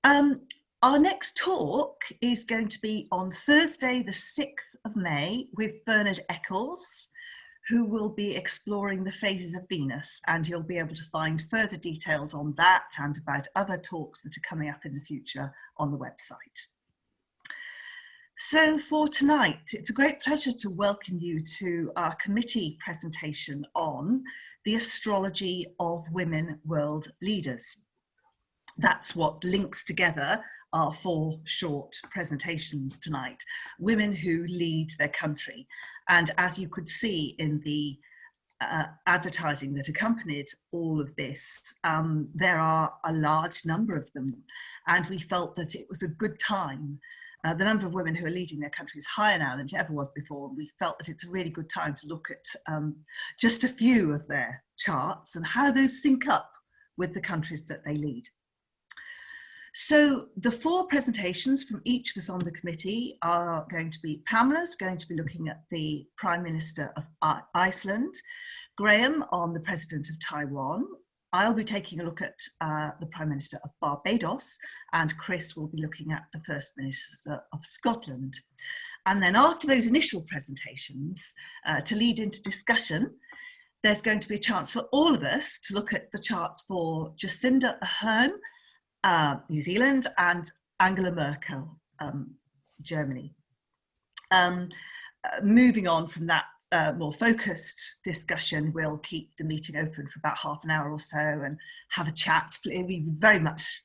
Um, our next talk is going to be on Thursday, the 6th of May, with Bernard Eccles, who will be exploring the phases of Venus, and you'll be able to find further details on that and about other talks that are coming up in the future on the website. So for tonight, it's a great pleasure to welcome you to our committee presentation on the astrology of women world leaders. That's what links together our 4 short presentations tonight, women who lead their country. And as you could see in the advertising that accompanied all of this, there are a large number of them. And we felt that it was a good time. The number of women who are leading their country is higher now than it ever was before. And we felt that it's a really good time to look at just a few of their charts and how those sync up with the countries that they lead. So the 4 presentations from each of us on the committee are going to be, Pamela's going to be looking at the Prime Minister of Iceland, Graham on the President of Taiwan, I'll be taking a look at the Prime Minister of Barbados, and Chris will be looking at the First Minister of Scotland. And then after those initial presentations, to lead into discussion, there's going to be a chance for all of us to look at the charts for Jacinda Ardern, New Zealand, and Angela Merkel, Germany. Moving on from that more focused discussion, we'll keep the meeting open for about half an hour or so and have a chat. We very much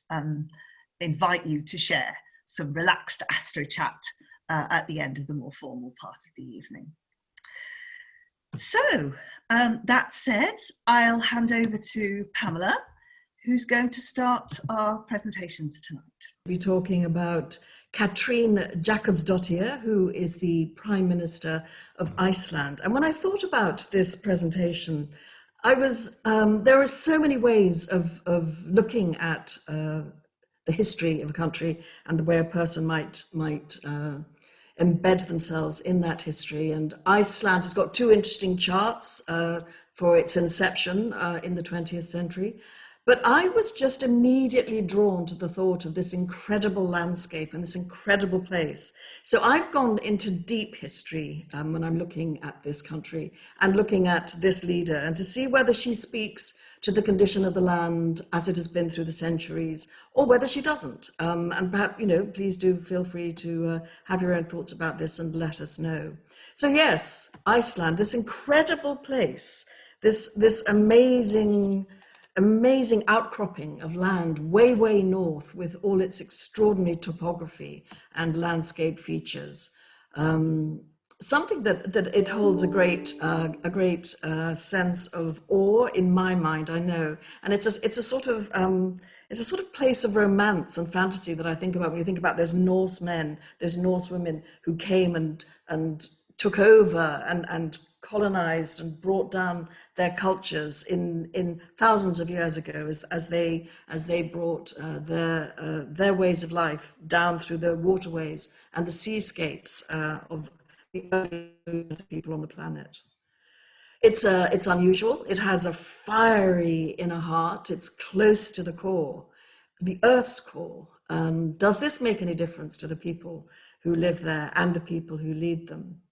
invite you to share some relaxed astro chat at the end of the more formal part of the evening. So that said, I'll hand over to Pamela, who's going to start our presentations tonight. We'll be talking about Katrín Jakobsdóttir, who is the Prime Minister of Iceland. And when I thought about this presentation, I was, there are so many ways of looking at the history of a country and the way a person might embed themselves in that history. And Iceland has got 2 interesting charts for its inception in the 20th century. But I was just immediately drawn to the thought of this incredible landscape and this incredible place. So I've gone into deep history when I'm looking at this country and looking at this leader, and to see whether she speaks to the condition of the land as it has been through the centuries, or whether she doesn't. And perhaps, please do feel free to have your own thoughts about this and let us know. So yes, Iceland, this incredible place, this amazing outcropping of land way north with all its extraordinary topography and landscape features. Something that it holds a great sense of awe in my mind, I know, and it's a sort of place of romance and fantasy that I think about when you think about those Norse men, those Norse women who came and took over and colonized and brought down their cultures in thousands of years ago as they brought their ways of life down through the waterways and the seascapes of the early people on the planet. It's unusual. It has a fiery inner heart. It's close to the core, the Earth's core. Does this make any difference to the people who live there and the people who lead them?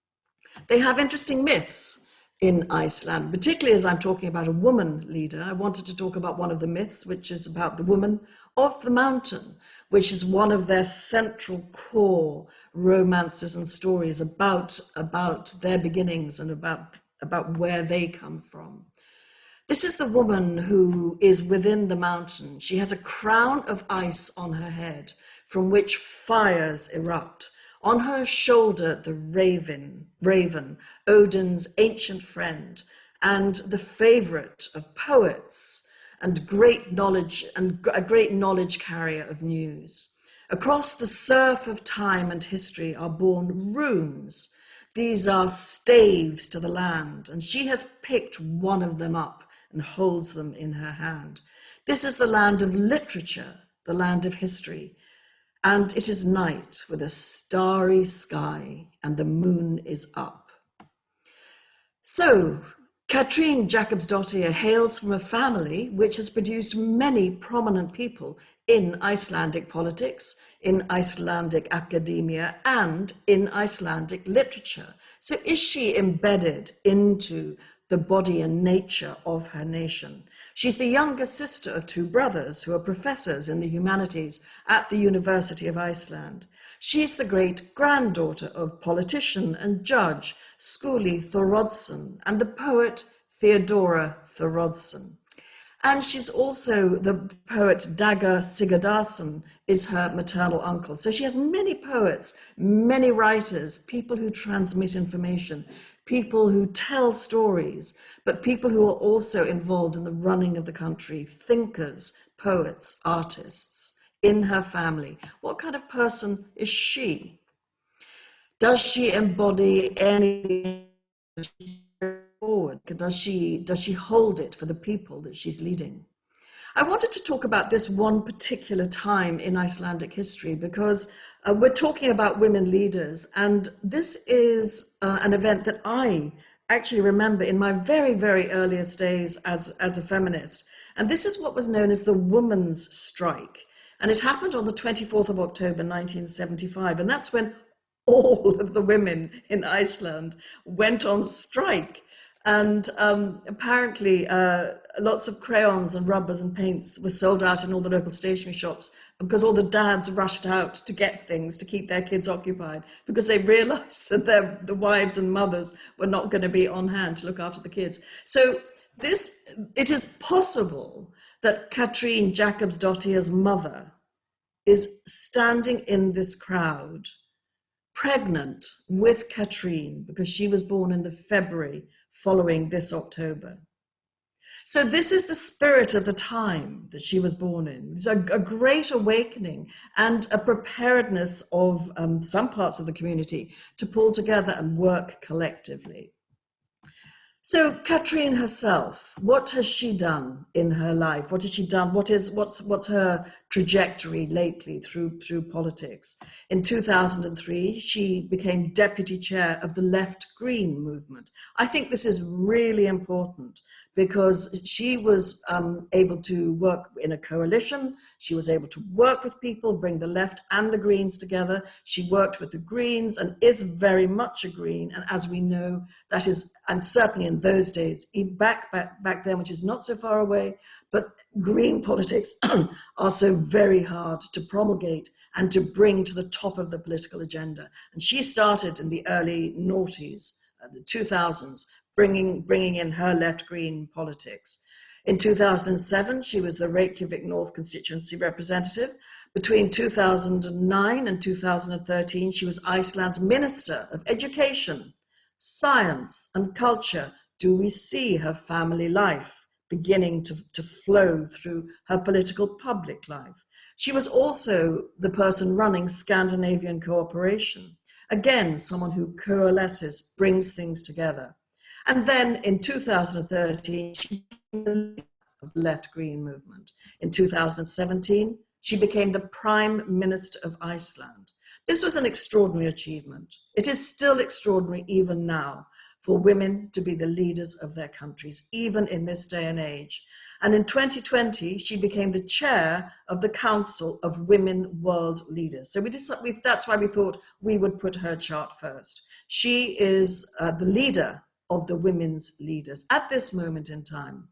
They have interesting myths in Iceland, particularly as I'm talking about a woman leader. I wanted to talk about one of the myths, which is about the woman of the mountain, which is one of their central core romances and stories about their beginnings and about where they come from. This is the woman who is within the mountain. She has a crown of ice on her head from which fires erupt. On her shoulder, the raven, Odin's ancient friend, and the favorite of poets, and a great knowledge carrier of news. Across the surf of time and history are born runes. These are staves to the land, and she has picked one of them up and holds them in her hand. This is the land of literature, the land of history. And it is night with a starry sky, and the moon is up. So Katrín Jakobsdóttir hails from a family which has produced many prominent people in Icelandic politics, in Icelandic academia, and in Icelandic literature. So is she embedded into the body and nature of her nation? She's the younger sister of two brothers who are professors in the humanities at the University of Iceland. She's the great-granddaughter of politician and judge Skúli Thoroddsen and the poet Theodora Thoroddsen. And she's also the poet Daga Sigurdarson is her maternal uncle. So she has many poets, many writers, people who transmit information, people who tell stories, but people who are also involved in the running of the country, thinkers, poets, artists in her family. What kind of person is she? Does she embody anything forward? Does she hold it for the people that she's leading? I wanted to talk about this one particular time in Icelandic history because we're talking about women leaders, and this is an event that I actually remember in my very, very earliest days as a feminist. And this is what was known as the Women's Strike. And it happened on the 24th of October, 1975. And that's when all of the women in Iceland went on strike. And apparently lots of crayons and rubbers and paints were sold out in all the local stationery shops because all the dads rushed out to get things to keep their kids occupied because they realized that the wives and mothers were not going to be on hand to look after the kids. So it is possible that Katrín Jakobsdóttir's mother is standing in this crowd, pregnant with Katrín, because she was born in the February following this October. So this is the spirit of the time that she was born in. It's a great awakening and a preparedness of some parts of the community to pull together and work collectively. So Katrín herself, what has she done in her life? What has she done? What's her trajectory lately through politics? In 2003, she became deputy chair of the Left Green movement. I think this is really important because she was able to work in a coalition. She was able to work with people, bring the left and the Greens together. She worked with the Greens and is very much a Green. And as we know, that is, and certainly in those days, back then, which is not so far away, but Green politics are so very hard to promulgate and to bring to the top of the political agenda. And she started in the early noughties, the 2000s, bringing in her left-green politics. In 2007, she was the Reykjavik North constituency representative. Between 2009 and 2013, she was Iceland's Minister of Education, Science and Culture. Do we see her family life beginning to flow through her political public life? She was also the person running Scandinavian cooperation. Again, someone who coalesces, brings things together. And then in 2013, she became the leader of the Left Green movement. In 2017, she became the Prime Minister of Iceland. This was an extraordinary achievement. It is still extraordinary even now for women to be the leaders of their countries, even in this day and age. And in 2020, she became the chair of the Council of Women World Leaders. So that's why we thought we would put her chart first. She is the leader of the women's leaders at this moment in time.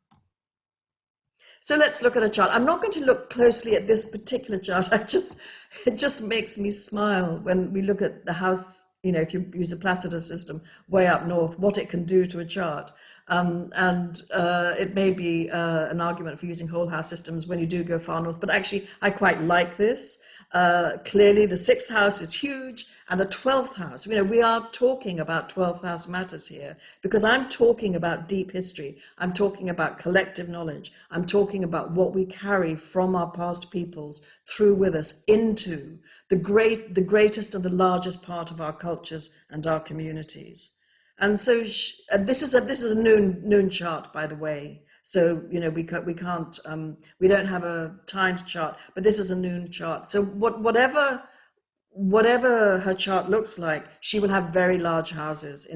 So let's look at a chart. I'm not going to look closely at this particular chart. It just makes me smile when we look at the house, if you use a Placidus system way up north, what it can do to a chart. It may be an argument for using whole house systems when you do go far north, but actually I quite like this. Clearly the 6th house is huge, and the 12th house, we are talking about 12th house matters here, because I'm talking about deep history. I'm talking about collective knowledge. I'm talking about what we carry from our past peoples through with us into the greatest and the largest part of our cultures and our communities. And so this is a noon chart, by the way. So we don't have a timed chart, but this is a noon chart. So whatever her chart looks like, she will have very large houses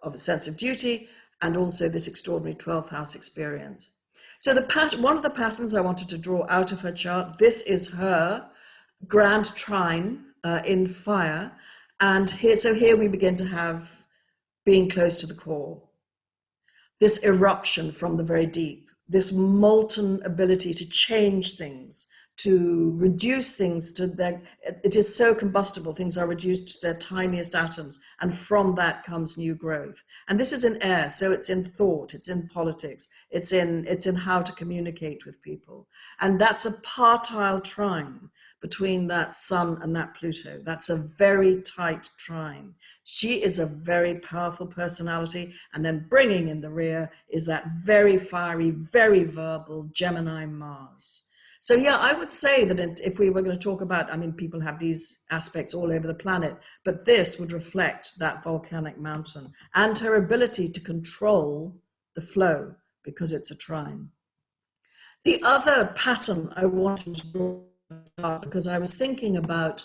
of a sense of duty, and also this extraordinary 12th house experience. So one of the patterns I wanted to draw out of her chart, this is her grand trine in fire. And here we begin to have being close to the core, this eruption from the very deep, this molten ability to change things, to reduce things to their, it is so combustible, things are reduced to their tiniest atoms, and from that comes new growth. And this is in air, so it's in thought, it's in politics, it's in how to communicate with people. And that's a partile trine between that Sun and that Pluto. That's a very tight trine. She is a very powerful personality, and then bringing in the rear is that very fiery, very verbal Gemini Mars. So yeah, I would say that if we were going to talk about, I mean, people have these aspects all over the planet, but this would reflect that volcanic mountain and her ability to control the flow because it's a trine. The other pattern I wanted to draw out, because I was thinking about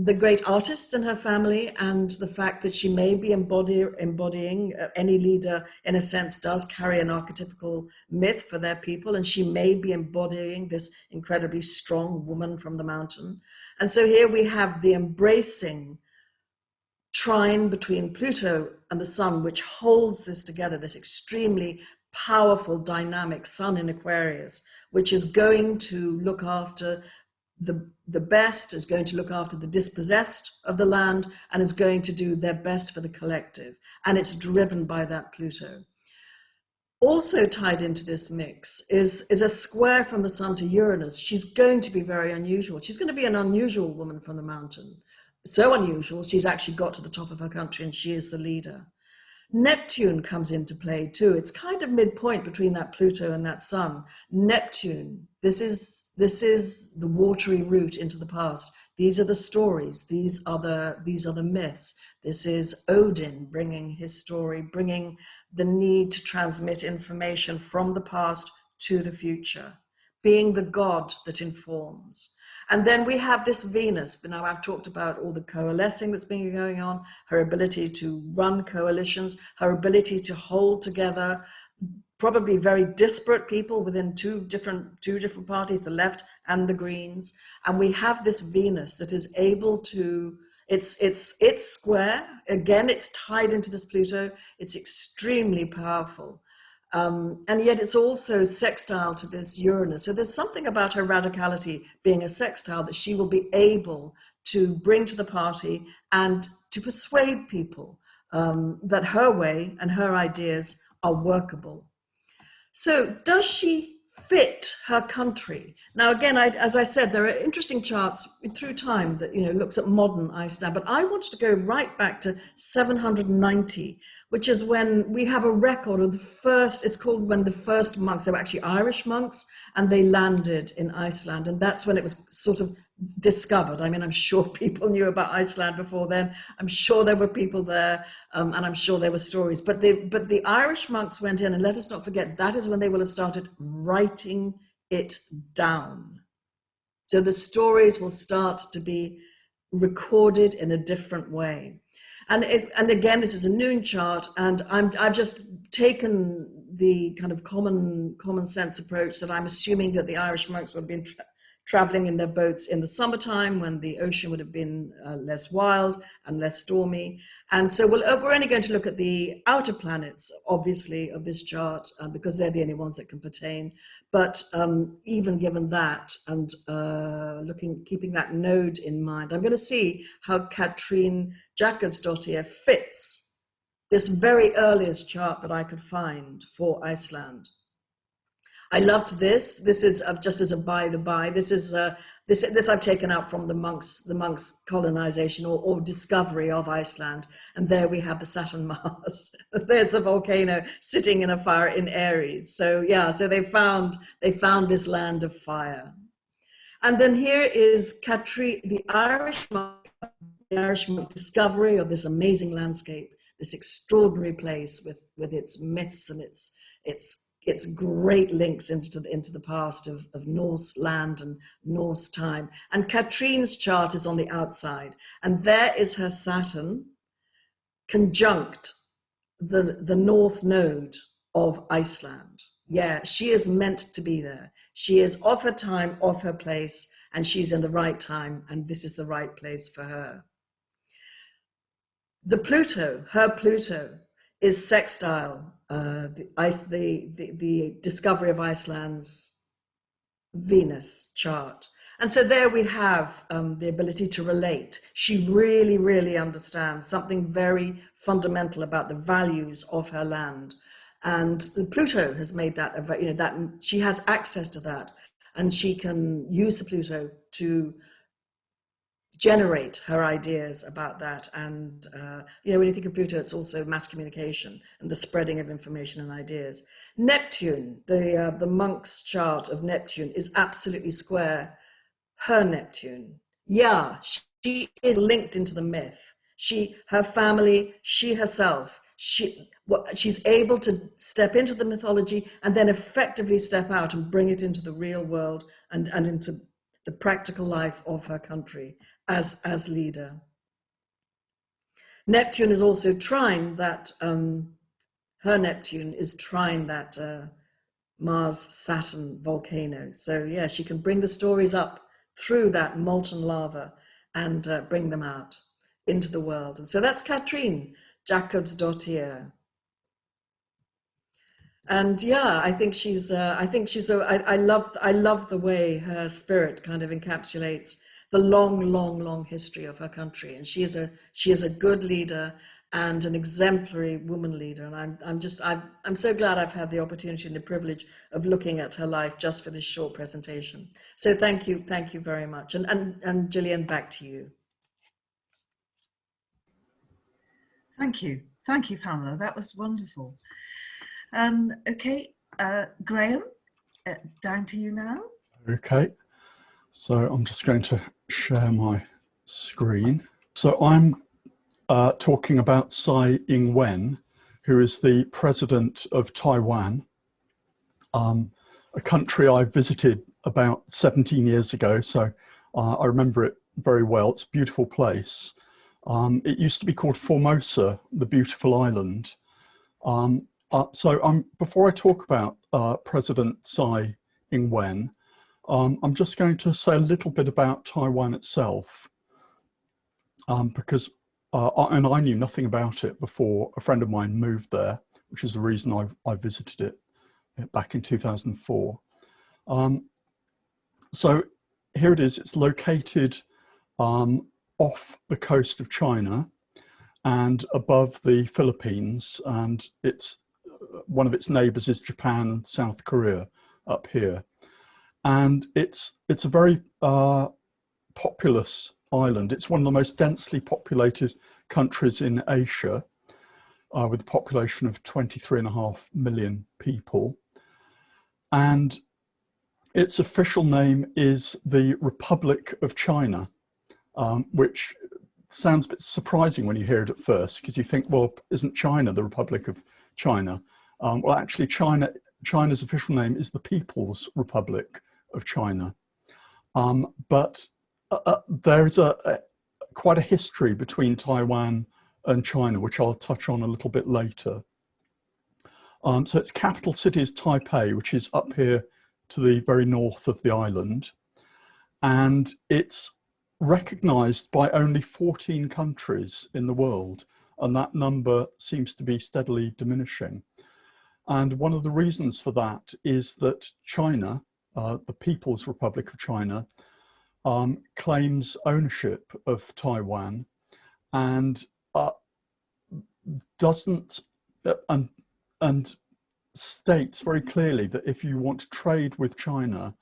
the great artists in her family and the fact that she may be embodying, any leader in a sense does carry an archetypical myth for their people, and she may be embodying this incredibly strong woman from the mountain. And so here we have the embracing trine between Pluto and the Sun, which holds this together, this extremely powerful dynamic Sun in Aquarius, which is going to look after the best, is going to look after the dispossessed of the land, and is going to do their best for the collective. And it's driven by that Pluto. Also tied into this mix is a square from the Sun to Uranus. She's going to be very unusual. She's going to be an unusual woman from the mountain. So unusual, she's actually got to the top of her country and she is the leader. Neptune comes into play too. It's kind of midpoint between that Pluto and that Sun. Neptune, this is the watery route into the past. These are the stories. These are the myths. This is Odin bringing his story, bringing the need to transmit information from the past to the future, being the god that informs. And then we have this Venus, but now I've talked about all the coalescing that's been going on, her ability to run coalitions, her ability to hold together probably very disparate people within two different parties, the left and the Greens. And we have this Venus that is able to, it's square, again, it's tied into this Pluto, it's extremely powerful. And yet it's also sextile to this Uranus. So there's something about her radicality being a sextile that she will be able to bring to the party and to persuade people that her way and her ideas are workable. So does she fit her country? Now, again, as I said, there are interesting charts through time that, looks at modern Iceland, but I wanted to go right back to 790, which is when we have a record of the first, it's called when the first monks, they were actually Irish monks, and they landed in Iceland. And that's when it was sort of discovered. I mean, I'm sure people knew about Iceland before then. I'm sure there were people there, and I'm sure there were stories. But the Irish monks went in, and let us not forget, that is when they will have started writing it down. So the stories will start to be recorded in a different way. And again, this is a noon chart, and I've just taken the kind of common sense approach that I'm assuming that the Irish monks would have been traveling in their boats in the summertime when the ocean would have been less wild and less stormy. And so we're only going to look at the outer planets, obviously, of this chart, because they're the only ones that can pertain. But even given that, and keeping that node in mind, I'm going to see how Katrín Jakobsdóttir fits this very earliest chart that I could find for Iceland. I loved this. This is just as a by the by. This is this I've taken out from the monks' colonization or discovery of Iceland. And there we have the Saturn Mars. There's the volcano sitting in a fire in Aries. So yeah, so they found this land of fire. And then here is Katrín, the Irish monk discovery of this amazing landscape, this extraordinary place with its myths and its great links into the past of Norse land and Norse time. And Katrín's chart is on the outside, and there is her Saturn conjunct the North Node of Iceland. Yeah, she is meant to be there. She is of her time, of her place, and she's in the right time, and this is the right place for her. The Pluto, her Pluto, is sextile. The discovery of Iceland's Venus chart. And so there we have the ability to relate. She really, really understands something very fundamental about the values of her land. And the Pluto has made that, that she has access to that, and she can use the Pluto to generate her ideas about that. And when you think of Pluto, it's also mass communication and the spreading of information and ideas. Neptune, the monk's chart of Neptune is absolutely square. Her Neptune, yeah, she is linked into the myth. Her family, she herself, she's able to step into the mythology and then effectively step out and bring it into the real world and into the practical life of her country as leader. Neptune is also trine that, her Neptune is trine that Mars-Saturn volcano. So yeah, she can bring the stories up through that molten lava and bring them out into the world. And so that's Katrín Jakobsdóttir. And yeah, I love the way her spirit kind of encapsulates the long history of her country. And she is a good leader and an exemplary woman leader. And I'm so glad I've had the opportunity and the privilege of looking at her life just for this short presentation. So thank you very much. And Gillian, back to you. Thank you, Pamela. That was wonderful. Okay, Graham, down to you now. Okay, so I'm just going to share my screen. So I'm talking about Tsai Ing-wen, who is the president of Taiwan, a country I visited about 17 years ago, so I remember it very well. It's a beautiful place. It used to be called Formosa, the beautiful island. Before I talk about President Tsai Ing-wen, I'm just going to say a little bit about Taiwan itself, because I knew nothing about it before a friend of mine moved there, which is the reason I visited it back in 2004. So here it is. It's located off the coast of China and above the Philippines, and one of its neighbors is Japan and South Korea up here. And it's a very populous island. It's one of the most densely populated countries in Asia, with a population of 23.5 million people. And its official name is the Republic of China, which sounds a bit surprising when you hear it at first, because you think, well, isn't China the Republic of China? Well, actually, China's official name is the People's Republic of China. But there's quite a history between Taiwan and China, which I'll touch on a little bit later. So its capital city is Taipei, which is up here to the very north of the island. And it's recognized by only 14 countries in the world, and that number seems to be steadily diminishing. And one of the reasons for that is that China, the People's Republic of China, claims ownership of Taiwan and and states very clearly that if you want to trade with China,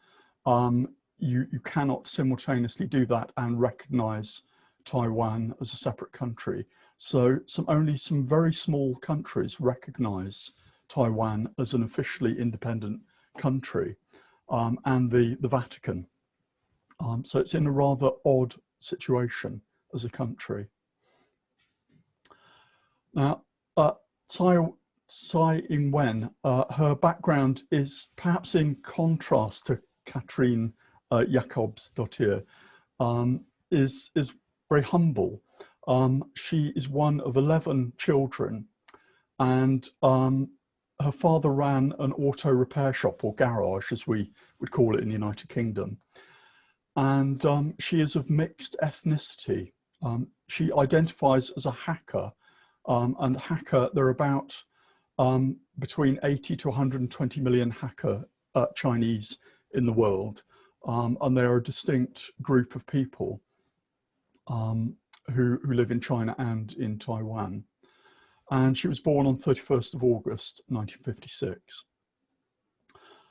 you cannot simultaneously do that and recognize Taiwan as a separate country. So only some very small countries recognize Taiwan as an officially independent country, and the Vatican. So it's in a rather odd situation as a country. Now, Tsai Ing-wen, her background is perhaps in contrast to Katrín Jakobsdóttir, is very humble. She is one of 11 children, and her father ran an auto repair shop, or garage as we would call it in the United Kingdom. And she is of mixed ethnicity. She identifies as a Hakka, and Hakka, there are about between 80 to 120 million Hakka Chinese in the world, and they're a distinct group of people who live in China and in Taiwan. And she was born on 31st of August 1956.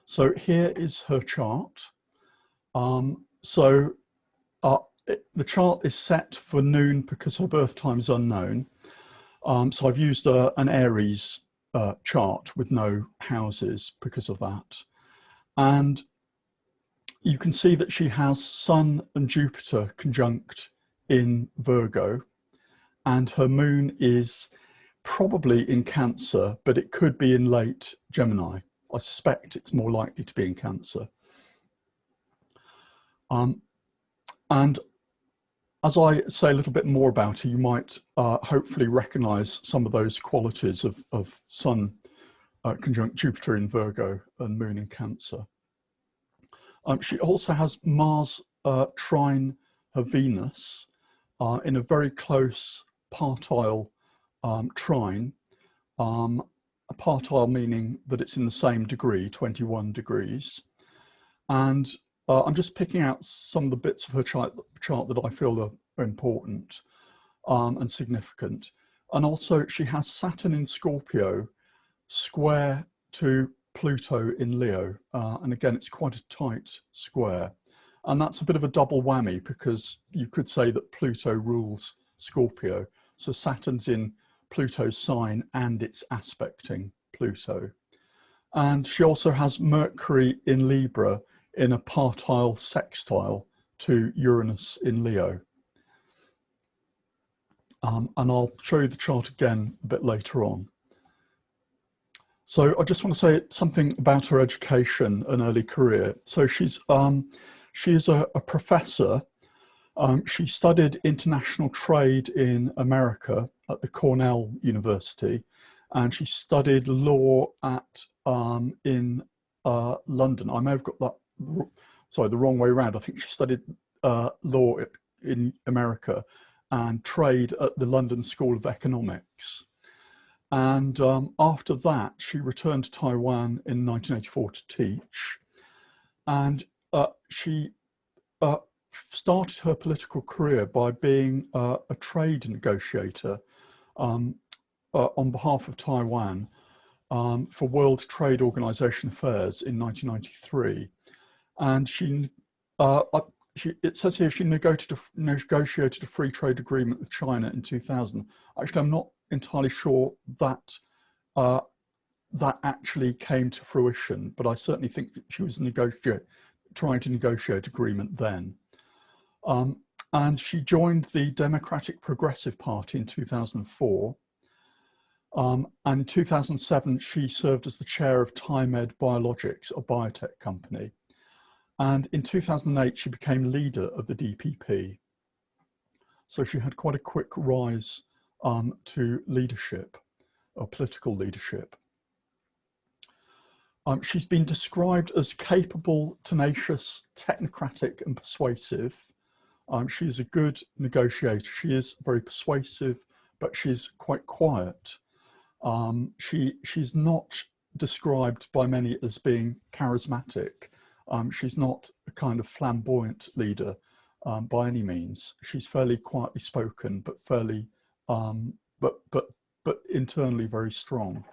So here is her chart. The chart is set for noon because her birth time is unknown. So I've used an Aries chart with no houses because of that. And you can see that she has Sun and Jupiter conjunct in Virgo, and her moon is probably in Cancer, but it could be in late Gemini. I suspect it's more likely to be in Cancer. And as I say a little bit more about her, you might hopefully recognize some of those qualities of Sun conjunct Jupiter in Virgo and Moon in Cancer. She also has Mars trine her Venus in a very close partile trine. A partile meaning that it's in the same degree, 21 degrees. And I'm just picking out some of the bits of her chart that I feel are important and significant. And also she has Saturn in Scorpio square to Pluto in Leo. And again, it's quite a tight square. And that's a bit of a double whammy because you could say that Pluto rules Scorpio. So Saturn's in Pluto's sign and it's aspecting Pluto. And she also has Mercury in Libra in a partile sextile to Uranus in Leo. And I'll show you the chart again a bit later on. So I just want to say something about her education and early career. So she is a professor. She studied international trade in America at the Cornell University, and she studied law at in London. I may have got that, sorry, the wrong way around. I think she studied law in America and trade at the London School of Economics. And after that, she returned to Taiwan in 1984 to teach. And she started her political career by being a trade negotiator on behalf of Taiwan for World Trade Organization affairs in 1993. And it says here she negotiated a free trade agreement with China in 2000. Actually, I'm not entirely sure that that actually came to fruition, but I certainly think that she was trying to negotiate agreement then. And she joined the Democratic Progressive Party in 2004. And in 2007, she served as the chair of TaiMed Biologics, a biotech company. And in 2008, she became leader of the DPP. So she had quite a quick rise to leadership, or political leadership. She's been described as capable, tenacious, technocratic, and persuasive. She is a good negotiator. She is very persuasive, but she's quite quiet. She's not described by many as being charismatic. She's not a kind of flamboyant leader by any means. She's fairly quietly spoken, but fairly, but internally very strong.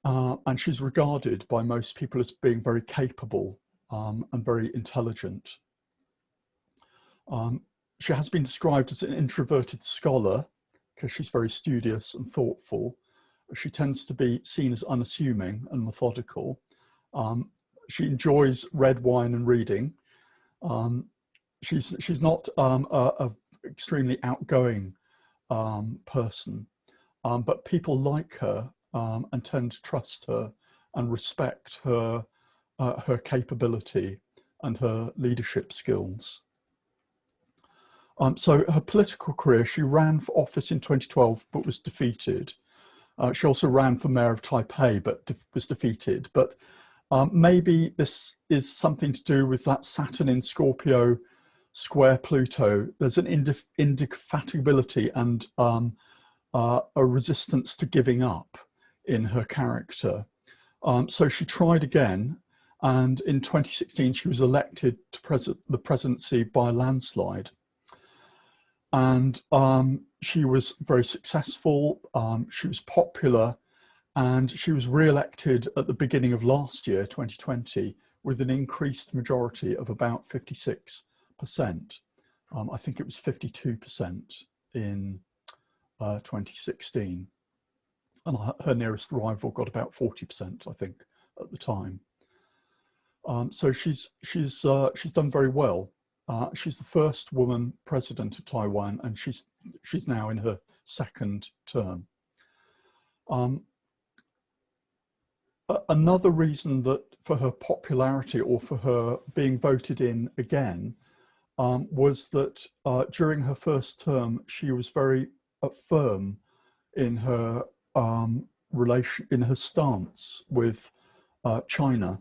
And she's regarded by most people as being very capable and very intelligent. She has been described as an introverted scholar because she's very studious and thoughtful. She tends to be seen as unassuming and methodical. She enjoys red wine and reading. She's not a extremely outgoing person, but people like her and tend to trust her and respect her her capability and her leadership skills. So her political career, she ran for office in 2012 but was defeated. She also ran for mayor of Taipei, but was defeated. But maybe this is something to do with that Saturn in Scorpio square Pluto. There's an indefatigability and a resistance to giving up in her character. So she tried again, and in 2016 she was elected to the presidency by landslide. And she was very successful, she was popular, and she was re-elected at the beginning of last year, 2020, with an increased majority of about 56%. I think it was 52% in 2016. And her nearest rival got about 40%, I think, at the time. So she's done very well. She's the first woman president of Taiwan, and she's now in her second term. Another reason that for her popularity, or for her being voted in again, was that during her first term she was very firm in her stance with China,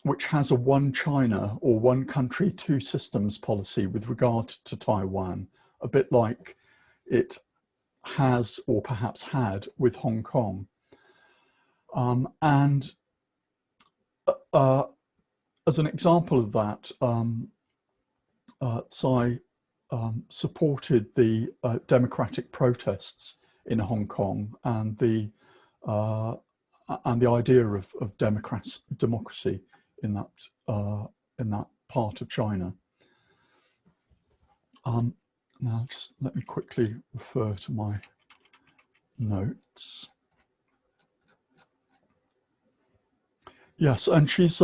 which has a one China, or one country, two systems policy with regard to Taiwan, a bit like it has, or perhaps had, with Hong Kong. And as an example of that, Tsai supported the democratic protests in Hong Kong and the idea of democracy in that part of China. Now, just let me quickly refer to my notes. Yes, and she's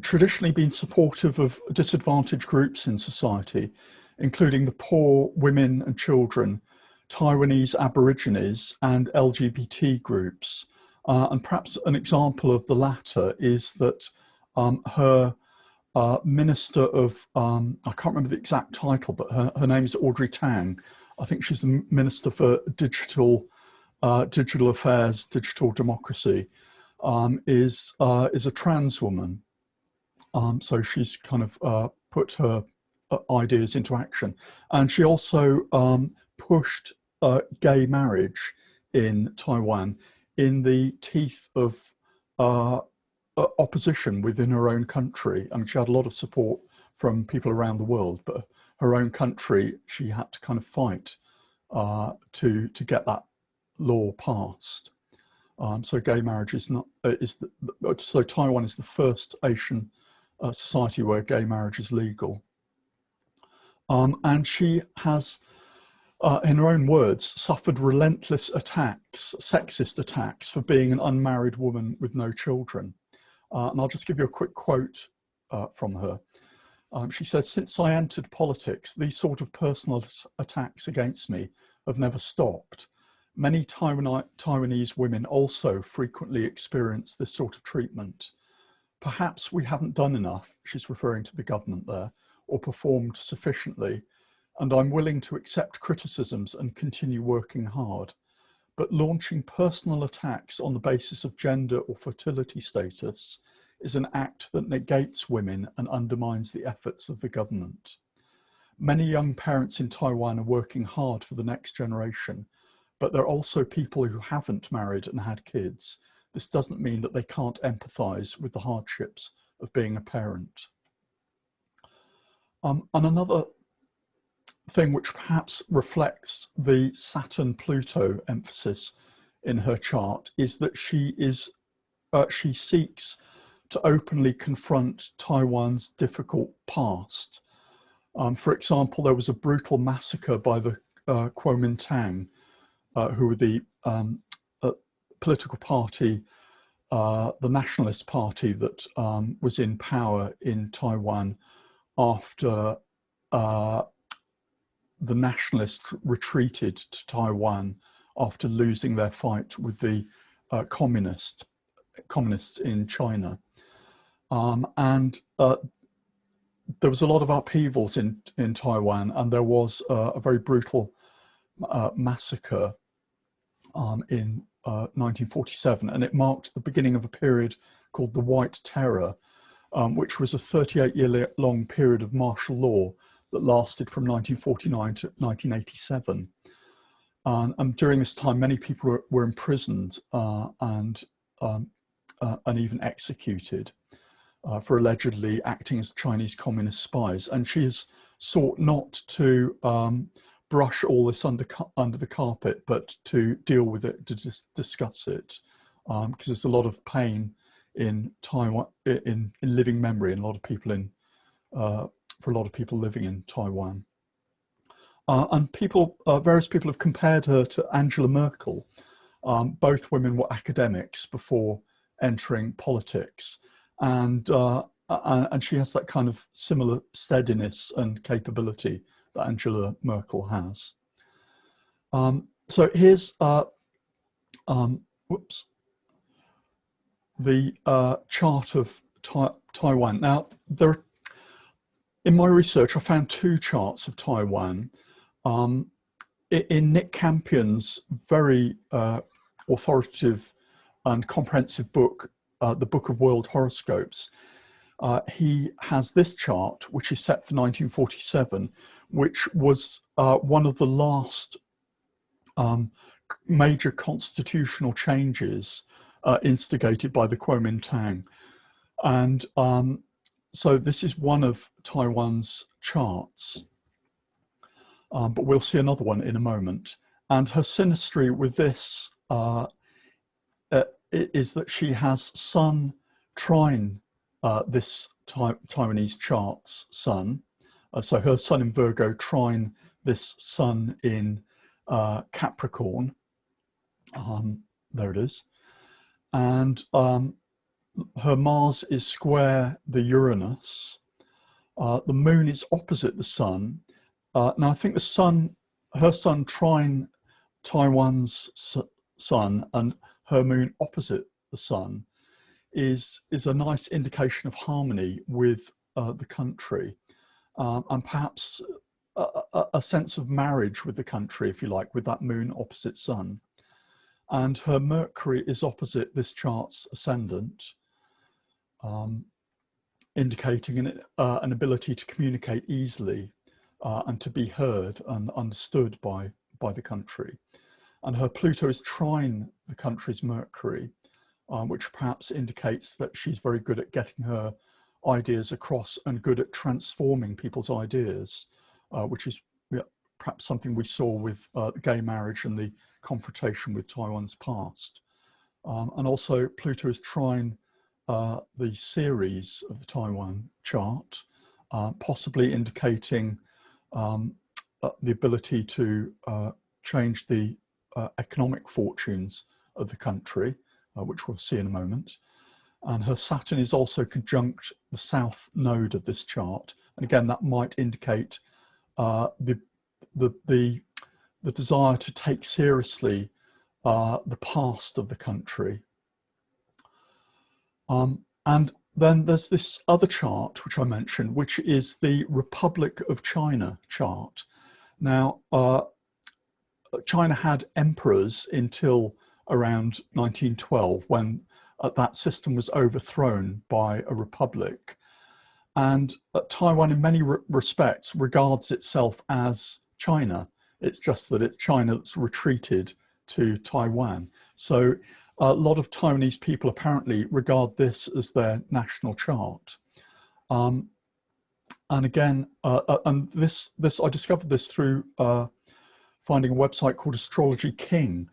traditionally been supportive of disadvantaged groups in society, including the poor, women and children, Taiwanese Aborigines and LGBT groups. And perhaps an example of the latter is that her Minister of, I can't remember the exact title, but her name is Audrey Tang. I think she's the Minister for Digital Affairs, Digital Democracy, is a trans woman. So she's kind of put her ideas into action. And she also pushed gay marriage in Taiwan in the teeth of opposition within her own country. I mean, she had a lot of support from people around the world, but her own country, she had to kind of fight to get that law passed. So gay marriage is not, so Taiwan is the first Asian society where gay marriage is legal. And she has, in her own words, suffered relentless attacks, sexist attacks, for being an unmarried woman with no children. And I'll just give you a quick quote from her. She says, "Since I entered politics, these sort of personal attacks against me have never stopped. Many Taiwanese women also frequently experience this sort of treatment. Perhaps we haven't done enough," she's referring to the government there, "or performed sufficiently, and I'm willing to accept criticisms and continue working hard. But launching personal attacks on the basis of gender or fertility status is an act that negates women and undermines the efforts of the government. Many young parents in Taiwan are working hard for the next generation, but there are also people who haven't married and had kids. This doesn't mean that they can't empathize with the hardships of being a parent." And another thing which perhaps reflects the Saturn-Pluto emphasis in her chart is that she seeks to openly confront Taiwan's difficult past. For example, there was a brutal massacre by the Kuomintang, who were the political party, the nationalist party that was in power in Taiwan after the nationalists retreated to Taiwan after losing their fight with the communists in China. And there was a lot of upheavals in Taiwan, and there was a very brutal massacre in 1947, and it marked the beginning of a period called the White Terror, which was a 38-year-long period of martial law that lasted from 1949 to 1987. And during this time, many people were imprisoned and even executed for allegedly acting as Chinese communist spies. And she has sought not to brush all this under the carpet, but to deal with it, to discuss it, because there's a lot of pain in Taiwan, in living memory, and a lot of people for a lot of people living in Taiwan. And various people have compared her to Angela Merkel. Both women were academics before entering politics, and she has that kind of similar steadiness and capability that Angela Merkel has. So here's the chart of Taiwan. Now, in my research, I found two charts of Taiwan. In Nick Campion's very authoritative and comprehensive book, The Book of World Horoscopes, he has this chart, which is set for 1947, which was one of the last major constitutional changes instigated by the Kuomintang. And so this is one of Taiwan's charts, but we'll see another one in a moment. And her synastry with this is that she has Sun trine this Taiwanese chart's Sun. So her Sun in Virgo trine this Sun in Capricorn. There it is. And her Mars is square the Uranus. The Moon is opposite the Sun. Now I think her Sun trine Taiwan's Sun, and her Moon opposite the Sun is a nice indication of harmony with the country, and perhaps a sense of marriage with the country, if you like, with that Moon opposite Sun. And her Mercury is opposite this chart's ascendant, indicating an ability to communicate easily and to be heard and understood by the country. And her Pluto is trine the country's Mercury, which perhaps indicates that she's very good at getting her ideas across and good at transforming people's ideas, which is perhaps something we saw with gay marriage and the confrontation with Taiwan's past. And also Pluto is trine the series of the Taiwan chart, possibly indicating the ability to change the economic fortunes of the country, which we'll see in a moment. And her Saturn is also conjunct the south node of this chart. And again, that might indicate the desire to take seriously the past of the country. And then there's this other chart, which I mentioned, which is the Republic of China chart. Now, China had emperors until around 1912, when that system was overthrown by a republic. And Taiwan, in many respects, regards itself as China. It's just that it's China that's retreated to Taiwan. So a lot of Taiwanese people apparently regard this as their national chart. And again, and this I discovered this through finding a website called Astrology King,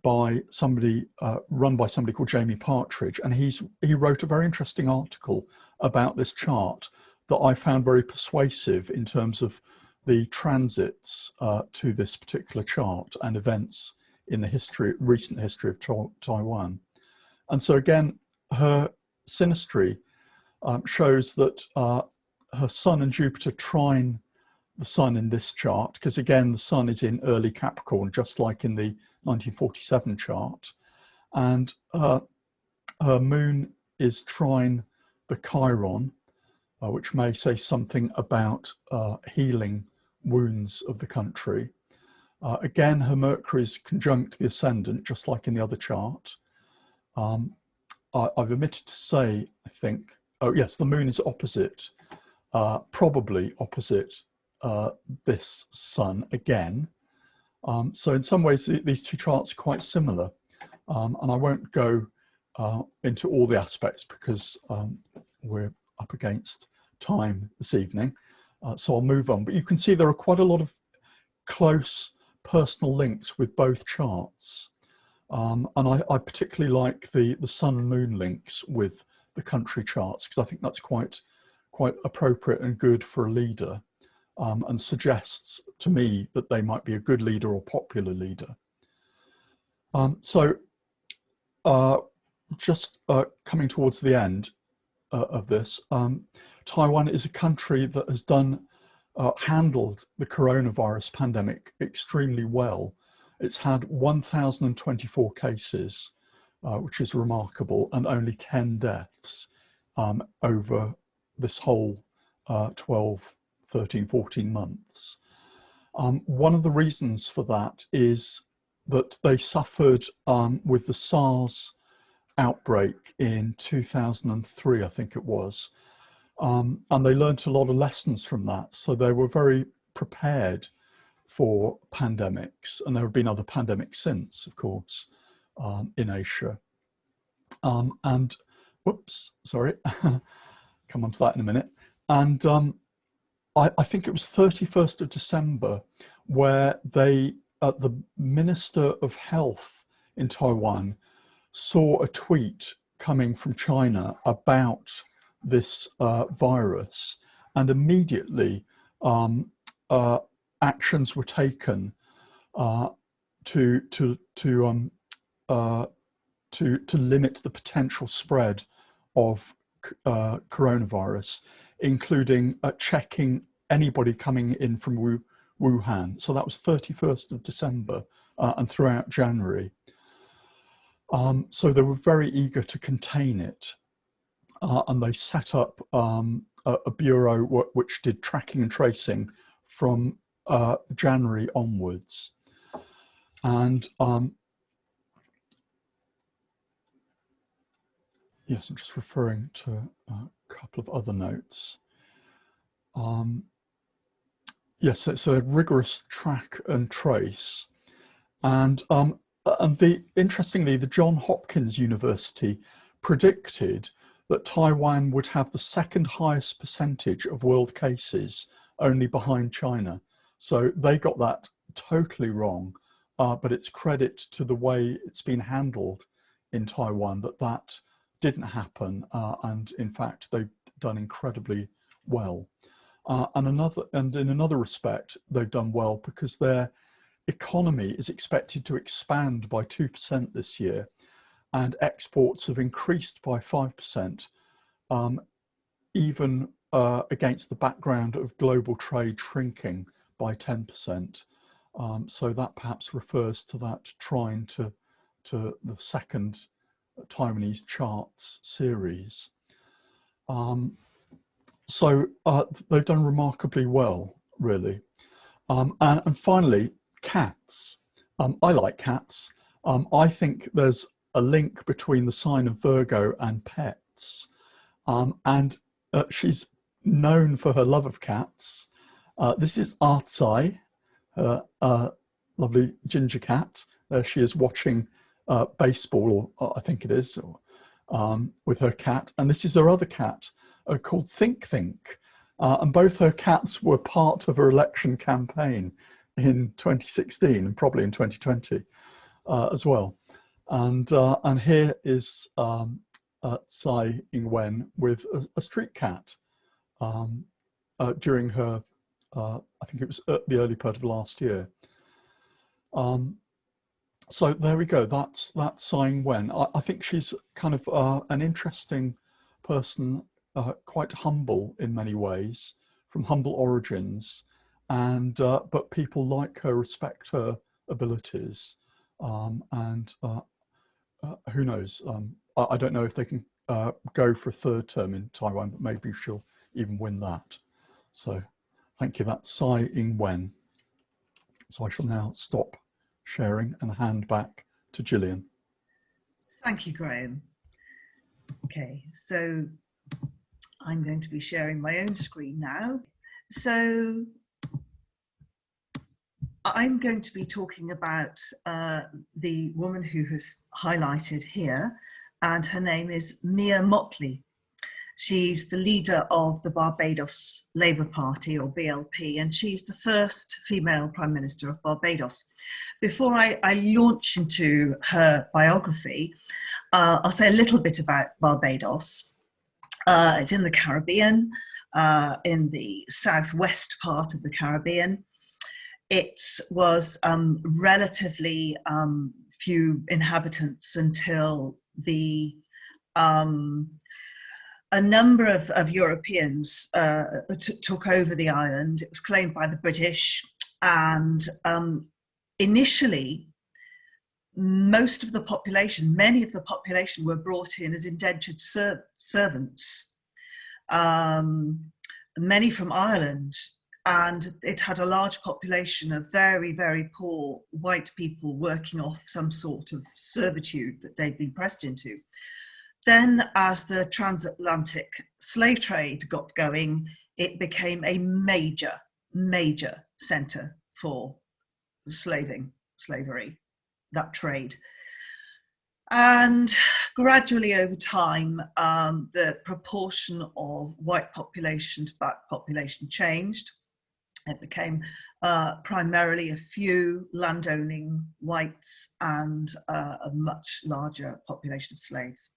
by somebody run by somebody called Jamie Partridge, and he wrote a very interesting article about this chart that I found very persuasive in terms of the transits to this particular chart and events in the recent history of Taiwan. And so again, her synastry shows that her Sun and Jupiter trine the Sun in this chart, because again, the Sun is in early Capricorn, just like in the 1947 chart. And her Moon is trine the Chiron, which may say something about healing wounds of the country. Again, her Mercury is conjunct the ascendant, just like in the other chart. I've omitted to say, I think, oh yes, the moon is opposite, probably opposite this sun again. So in some ways, these two charts are quite similar. And I won't go into all the aspects because we're up against time this evening. So I'll move on. But you can see there are quite a lot of close personal links with both charts. And I particularly like the sun and moon links with the country charts, because I think that's quite appropriate and good for a leader, and suggests to me that they might be a good leader or popular leader. Just coming towards the end of this, Taiwan is a country that has handled the coronavirus pandemic extremely well. It's had 1,024 cases, which is remarkable, and only 10 deaths over this whole 12, 13, 14 months. One of the reasons for that is that they suffered with the SARS outbreak in 2003, I think it was. And they learnt a lot of lessons from that. So they were very prepared for pandemics. And there have been other pandemics since, of course, in Asia. And whoops, sorry, come on to that in a minute. And I think it was 31st of December where the Minister of Health in Taiwan saw a tweet coming from China about this virus, and immediately actions were taken to limit the potential spread of coronavirus, including checking anybody coming in from Wuhan. So that was 31st of December and throughout January. So they were very eager to contain it. And they set up a bureau which did tracking and tracing from January onwards. And yes, I'm just referring to a couple of other notes. Yes, it's a rigorous track and trace. And interestingly, the Johns Hopkins University predicted that Taiwan would have the second highest percentage of world cases, only behind China. So they got that totally wrong, but it's credit to the way it's been handled in Taiwan that didn't happen, and in fact they've done incredibly well. And in another respect, they've done well because their economy is expected to expand by 2% this year, and exports have increased by 5%, even against the background of global trade shrinking by 10%. So that perhaps refers to that trine to the second Taiwanese charts series. So they've done remarkably well, really. And finally, cats. I like cats. I think there's a link between the sign of Virgo and pets. And she's known for her love of cats. This is Tsai, her lovely ginger cat. There she is watching baseball, or I think it is, with her cat. And this is her other cat called Think. And both her cats were part of her election campaign in 2016 and probably in 2020 as well. And here is Tsai Ing-wen with a street cat during her, I think it was the early part of last year. So there we go, that's Tsai Ing-wen. I think she's kind of an interesting person, quite humble in many ways, from humble origins, and but people like her, respect her abilities, and who knows, I don't know if they can go for a third term in Taiwan, but maybe she'll even win that. So thank you, that's Tsai Ing-wen. So I shall now stop sharing and hand back to Gillian. Thank you, Graham. Okay, so I'm going to be sharing my own screen now. So I'm going to be talking about the woman who has highlighted here, and her name is Mia Mottley. She's the leader of the Barbados Labour Party, or BLP, and she's the first female Prime Minister of Barbados. Before I launch into her biography, I'll say a little bit about Barbados. It's in the Caribbean, in the southwest part of the Caribbean. It was relatively few inhabitants until a number of Europeans took over the island. It was claimed by the British, and initially, many of the population were brought in as indentured servants, many from Ireland, and it had a large population of very, very poor white people working off some sort of servitude that they'd been pressed into. Then, as the transatlantic slave trade got going, it became a major centre for slavery, that trade. And gradually over time, the proportion of white population to black population changed. It became primarily a few landowning whites and a much larger population of slaves.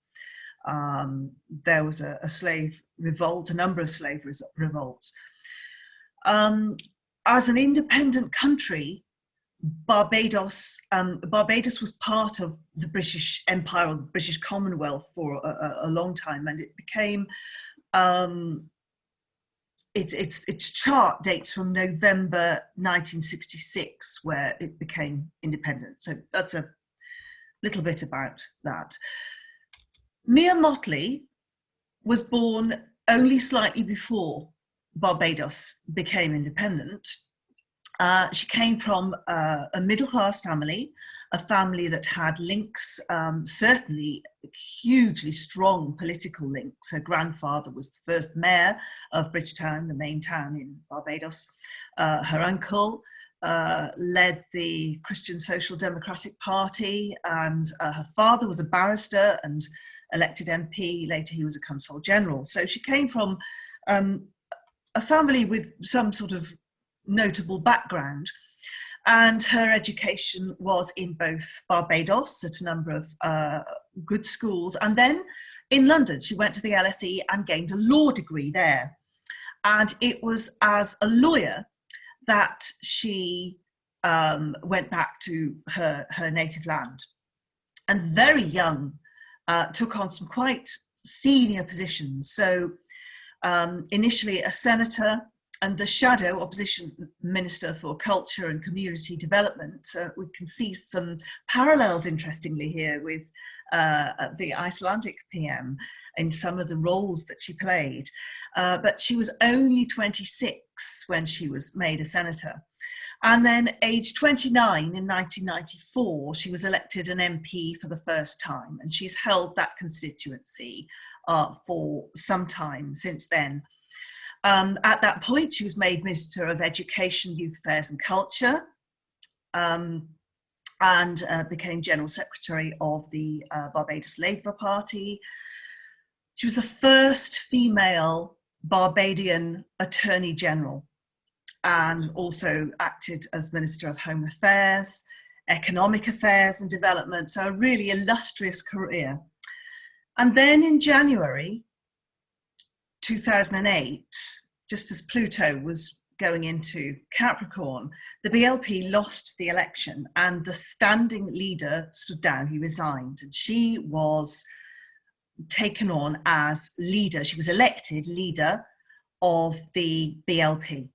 There was a slave revolt, a number of slave revolts. As an independent country, Barbados was part of the British Empire, or the British Commonwealth, for a long time, and it became its chart dates from November 1966, where it became independent. So that's a little bit about that. Mia Mottley was born only slightly before Barbados became independent. She came from a middle-class family, a family that had links, certainly hugely strong political links. Her grandfather was the first mayor of Bridgetown, the main town in Barbados. Her uncle led the Christian Social Democratic Party, and her father was a barrister and elected MP. Later he was a consul general. So she came from a family with some sort of notable background, and her education was in both Barbados at a number of good schools, and then in London. She went to the LSE and gained a law degree there, and it was as a lawyer that she went back to her native land, and very young took on some quite senior positions. So initially a senator and the shadow opposition minister for culture and community development. We can see some parallels, interestingly, here with the Icelandic PM in some of the roles that she played. But she was only 26 when she was made a senator. And then age 29 in 1994, she was elected an MP for the first time. And she's held that constituency for some time since then. At that point, she was made Minister of Education, Youth Affairs and Culture, and became General Secretary of the Barbados Labour Party. She was the first female Barbadian Attorney General, and also acted as Minister of Home Affairs, Economic Affairs and Development. So a really illustrious career. And then in January 2008, just as Pluto was going into Capricorn, the BLP lost the election and the standing leader stood down. He resigned, and she was taken on as leader. She was elected leader of the BLP.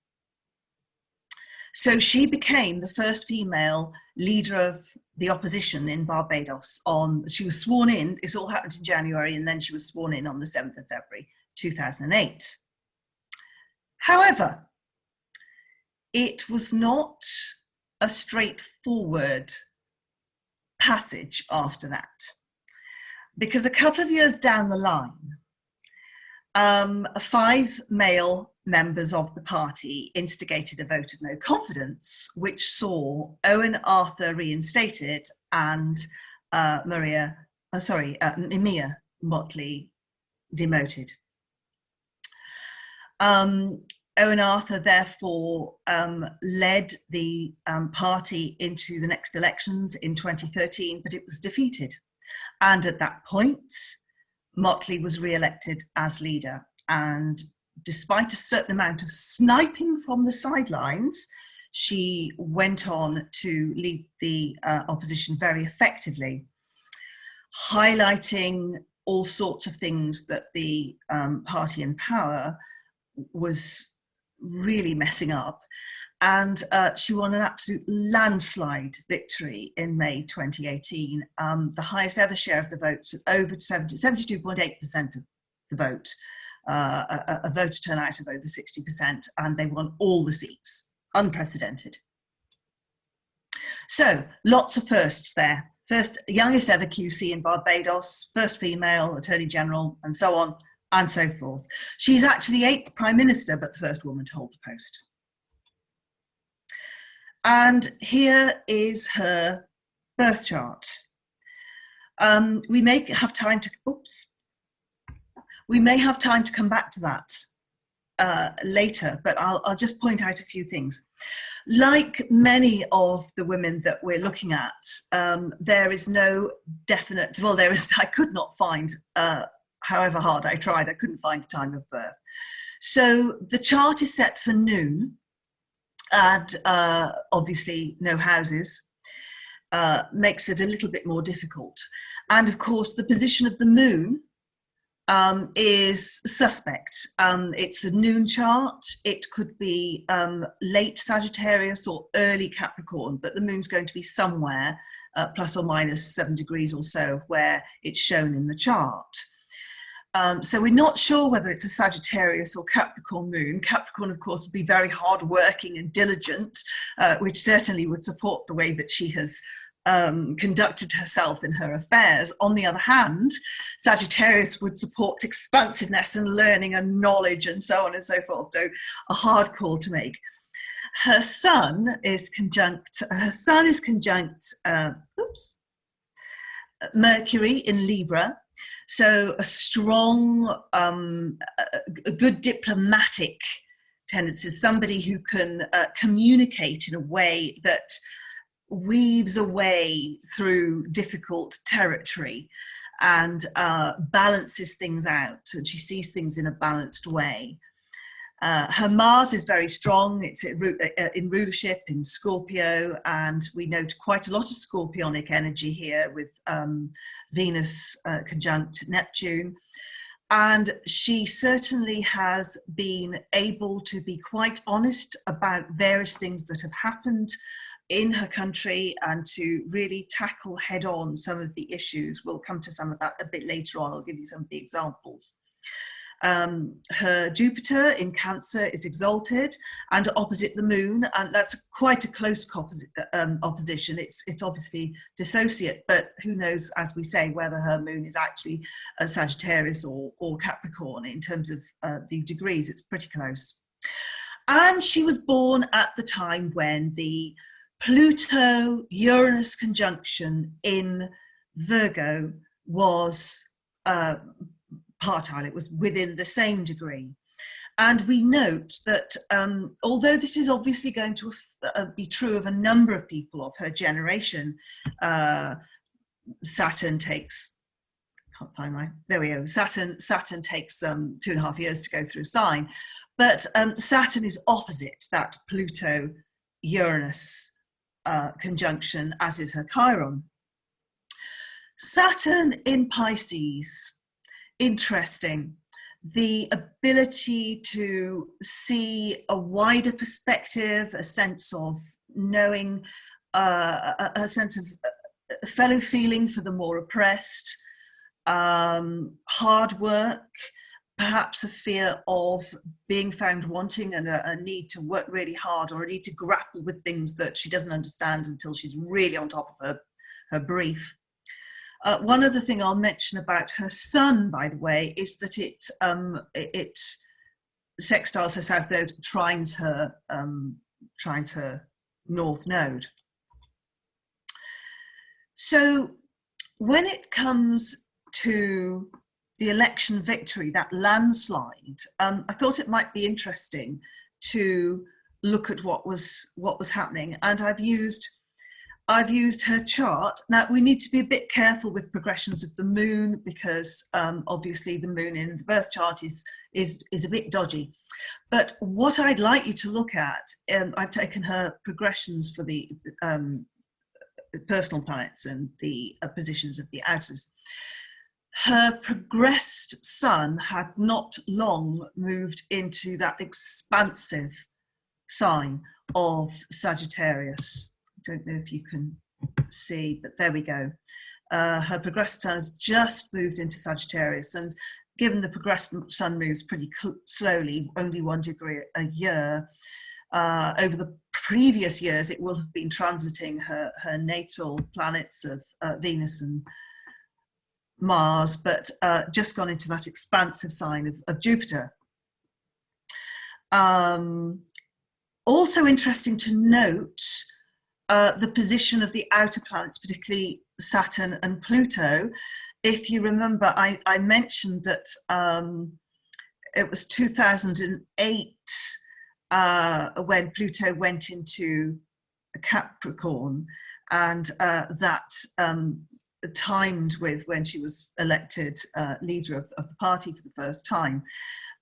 So she became the first female leader of the opposition in Barbados. She was sworn in, this all happened in January, and then she was sworn in on the 7th of February 2008. However, it was not a straightforward passage after that, because a couple of years down the line, 5 male members of the party instigated a vote of no confidence, which saw Owen Arthur reinstated and Emia Mottley demoted. Owen Arthur therefore led the party into the next elections in 2013, but it was defeated. And at that point, Mottley was re-elected as leader. And despite a certain amount of sniping from the sidelines, she went on to lead the opposition very effectively, highlighting all sorts of things that the party in power was really messing up. And she won an absolute landslide victory in May 2018, the highest ever share of the votes, over 72.8% of the vote, a voter turnout of over 60%, and they won all the seats, unprecedented. So lots of firsts there. First youngest ever QC in Barbados, first female Attorney General, and so on and so forth. She's actually the 8th Prime Minister, but the first woman to hold the post. And here is her birth chart. We may have time to, we may have time to come back to that later, but I'll just point out a few things. Like many of the women that we're looking at, there is no definite, well, I could not find, however hard I tried, I couldn't find a time of birth. So the chart is set for noon, and obviously no houses, makes it a little bit more difficult. And of course, the position of the moon is suspect. It's a noon chart. It could be late Sagittarius or early Capricorn, but the moon's going to be somewhere plus or minus 7 degrees or so where it's shown in the chart. So we're not sure whether it's a Sagittarius or Capricorn moon. Capricorn, of course, would be very hardworking and diligent, which certainly would support the way that she has conducted herself in her affairs. On the other hand, Sagittarius would support expansiveness and learning and knowledge and so on and so forth. So a hard call to make. Her sun is conjunct Mercury in Libra. So a strong, a good diplomatic tendency, somebody who can communicate in a way that weaves a way through difficult territory and balances things out, and she sees things in a balanced way. Her Mars is very strong. It's in rulership in Scorpio, and we note quite a lot of scorpionic energy here with Venus conjunct Neptune. And she certainly has been able to be quite honest about various things that have happened in her country and to really tackle head on some of the issues. We'll come to some of that a bit later on. I'll give you some of the examples. Her Jupiter in Cancer is exalted and opposite the moon, and that's quite a close opposition. It's obviously dissociate, but who knows, as we say, whether her moon is actually a Sagittarius or Capricorn in terms of the degrees. It's pretty close. And she was born at the time when the Pluto-Uranus conjunction in Virgo was partile. It was within the same degree. And we note that although this is obviously going to be true of a number of people of her generation, Saturn takes, can't find my, there we go, Saturn takes 2.5 years to go through a sign, but Saturn is opposite that Pluto-Uranus conjunction, as is her Chiron. Saturn in Pisces, interesting. The ability to see a wider perspective, a sense of knowing, a sense of fellow feeling for the more oppressed, hard work, perhaps a fear of being found wanting and a need to work really hard, or a need to grapple with things that she doesn't understand until she's really on top of her brief. One other thing I'll mention about her sun, by the way, is that it sextiles her south node, trines her north node. So when it comes to the election victory, that landslide, I thought it might be interesting to look at what was happening, and I've used her chart. Now, we need to be a bit careful with progressions of the moon, because obviously the moon in the birth chart is a bit dodgy. But what I'd like you to look at, I've taken her progressions for the personal planets and the positions of the outers. Her progressed sun had not long moved into that expansive sign of Sagittarius. I don't know if you can see, but there we go. Her progressed sun has just moved into Sagittarius, and given the progressed sun moves pretty slowly, only 1 degree a year, over the previous years it will have been transiting her natal planets of Venus and Mars, but just gone into that expansive sign of Jupiter. Also interesting to note the position of the outer planets, particularly Saturn and Pluto. If you remember, I mentioned that it was 2008 when Pluto went into Capricorn, and that timed with when she was elected leader of the party for the first time.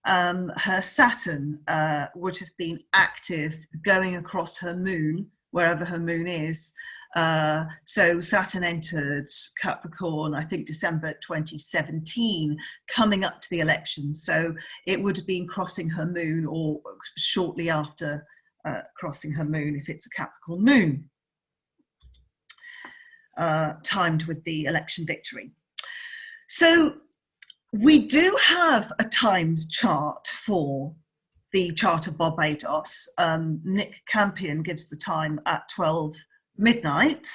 Her Saturn would have been active going across her moon, wherever her moon is. So Saturn entered Capricorn, I think December 2017, coming up to the election. So it would have been crossing her moon, or shortly after crossing her moon, if it's a Capricorn moon, timed with the election victory. So we do have a timed chart for the chart of Barbados. Nick Campion gives the time at 12 midnight,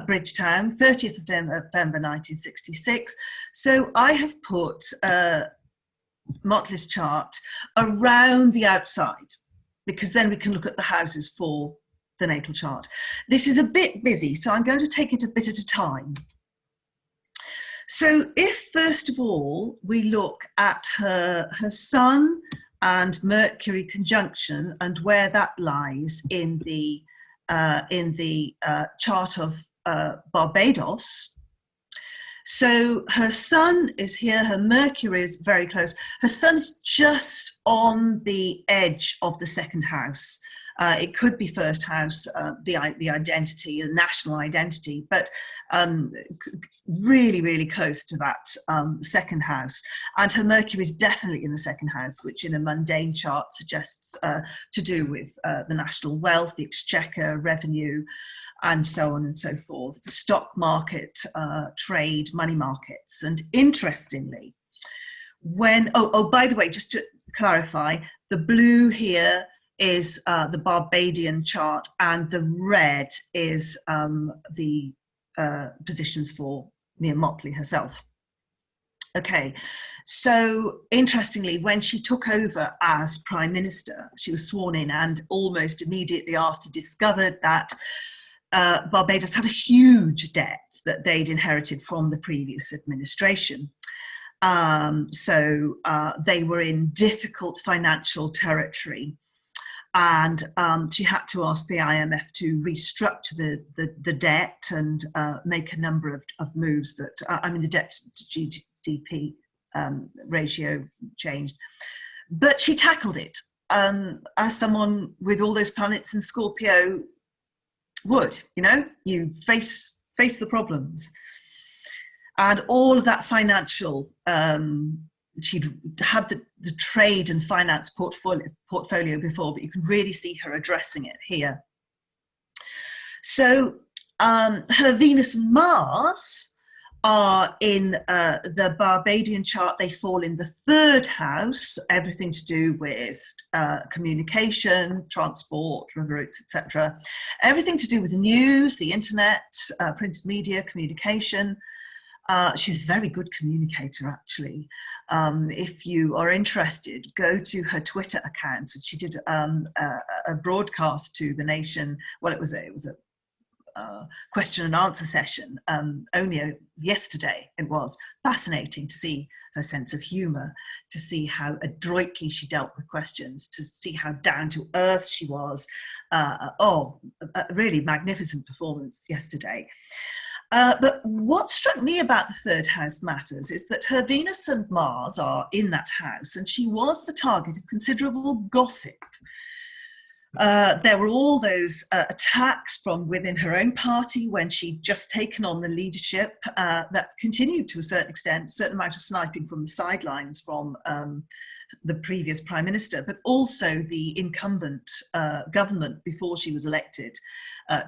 Bridgetown, 30th of November 1966. So I have put Mottley's chart around the outside, because then we can look at the houses for the natal chart. This is a bit busy, so I'm going to take it a bit at a time. So if first of all we look at her sun and Mercury conjunction and where that lies in the chart of Barbados. So her sun is here, her Mercury is very close. Her sun is just on the edge of the second house. It could be first house, the identity, the national identity, but really, really close to that second house. And her Mercury is definitely in the second house, which in a mundane chart suggests to do with the national wealth, the exchequer, revenue, and so on and so forth, the stock market, trade, money markets. And interestingly, when, by the way, just to clarify, the blue here is the Barbadian chart, and the red is the positions for near Mottley herself. Okay, so interestingly, when she took over as Prime Minister, she was sworn in, and almost immediately after discovered that Barbados had a huge debt that they'd inherited from the previous administration. So they were in difficult financial territory. And she had to ask the IMF to restructure the debt and make a number of moves that, the debt to GDP ratio changed. But she tackled it as someone with all those planets in Scorpio would, you face the problems. And all of that financial, she'd had the trade and finance portfolio before, but you can really see her addressing it here. So her Venus and Mars are in the Barbadian chart. They fall in the 3rd house, everything to do with communication, transport, river routes, etc. Everything to do with news, the internet, printed media, communication. She's a very good communicator, actually. If you are interested, go to her Twitter account. She did a broadcast to the nation. Well, it was a question and answer session only yesterday. It was fascinating to see her sense of humor, to see how adroitly she dealt with questions, to see how down to earth she was. A really magnificent performance yesterday. But what struck me about the 3rd house matters is that her Venus and Mars are in that house, and she was the target of considerable gossip. There were all those attacks from within her own party when she'd just taken on the leadership that continued to a certain extent, a certain amount of sniping from the sidelines from the previous prime minister, but also the incumbent government before she was elected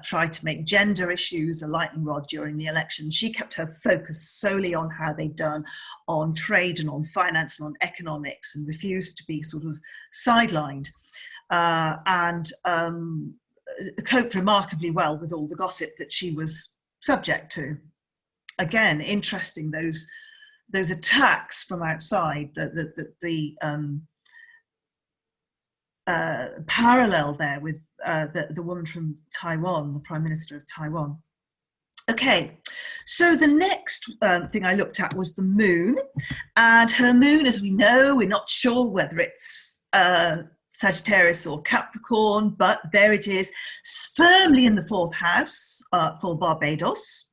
tried to make gender issues a lightning rod during the election. She kept her focus solely on how they'd done on trade and on finance and on economics, and refused to be sort of sidelined. And coped remarkably well with all the gossip that she was subject to. Again, interesting, those attacks from outside, the parallel there with the woman from Taiwan, the Prime Minister of Taiwan. Okay, so the next thing I looked at was the moon, and her moon, as we know, we're not sure whether it's Sagittarius or Capricorn, but there it is, firmly in the 4th house for Barbados.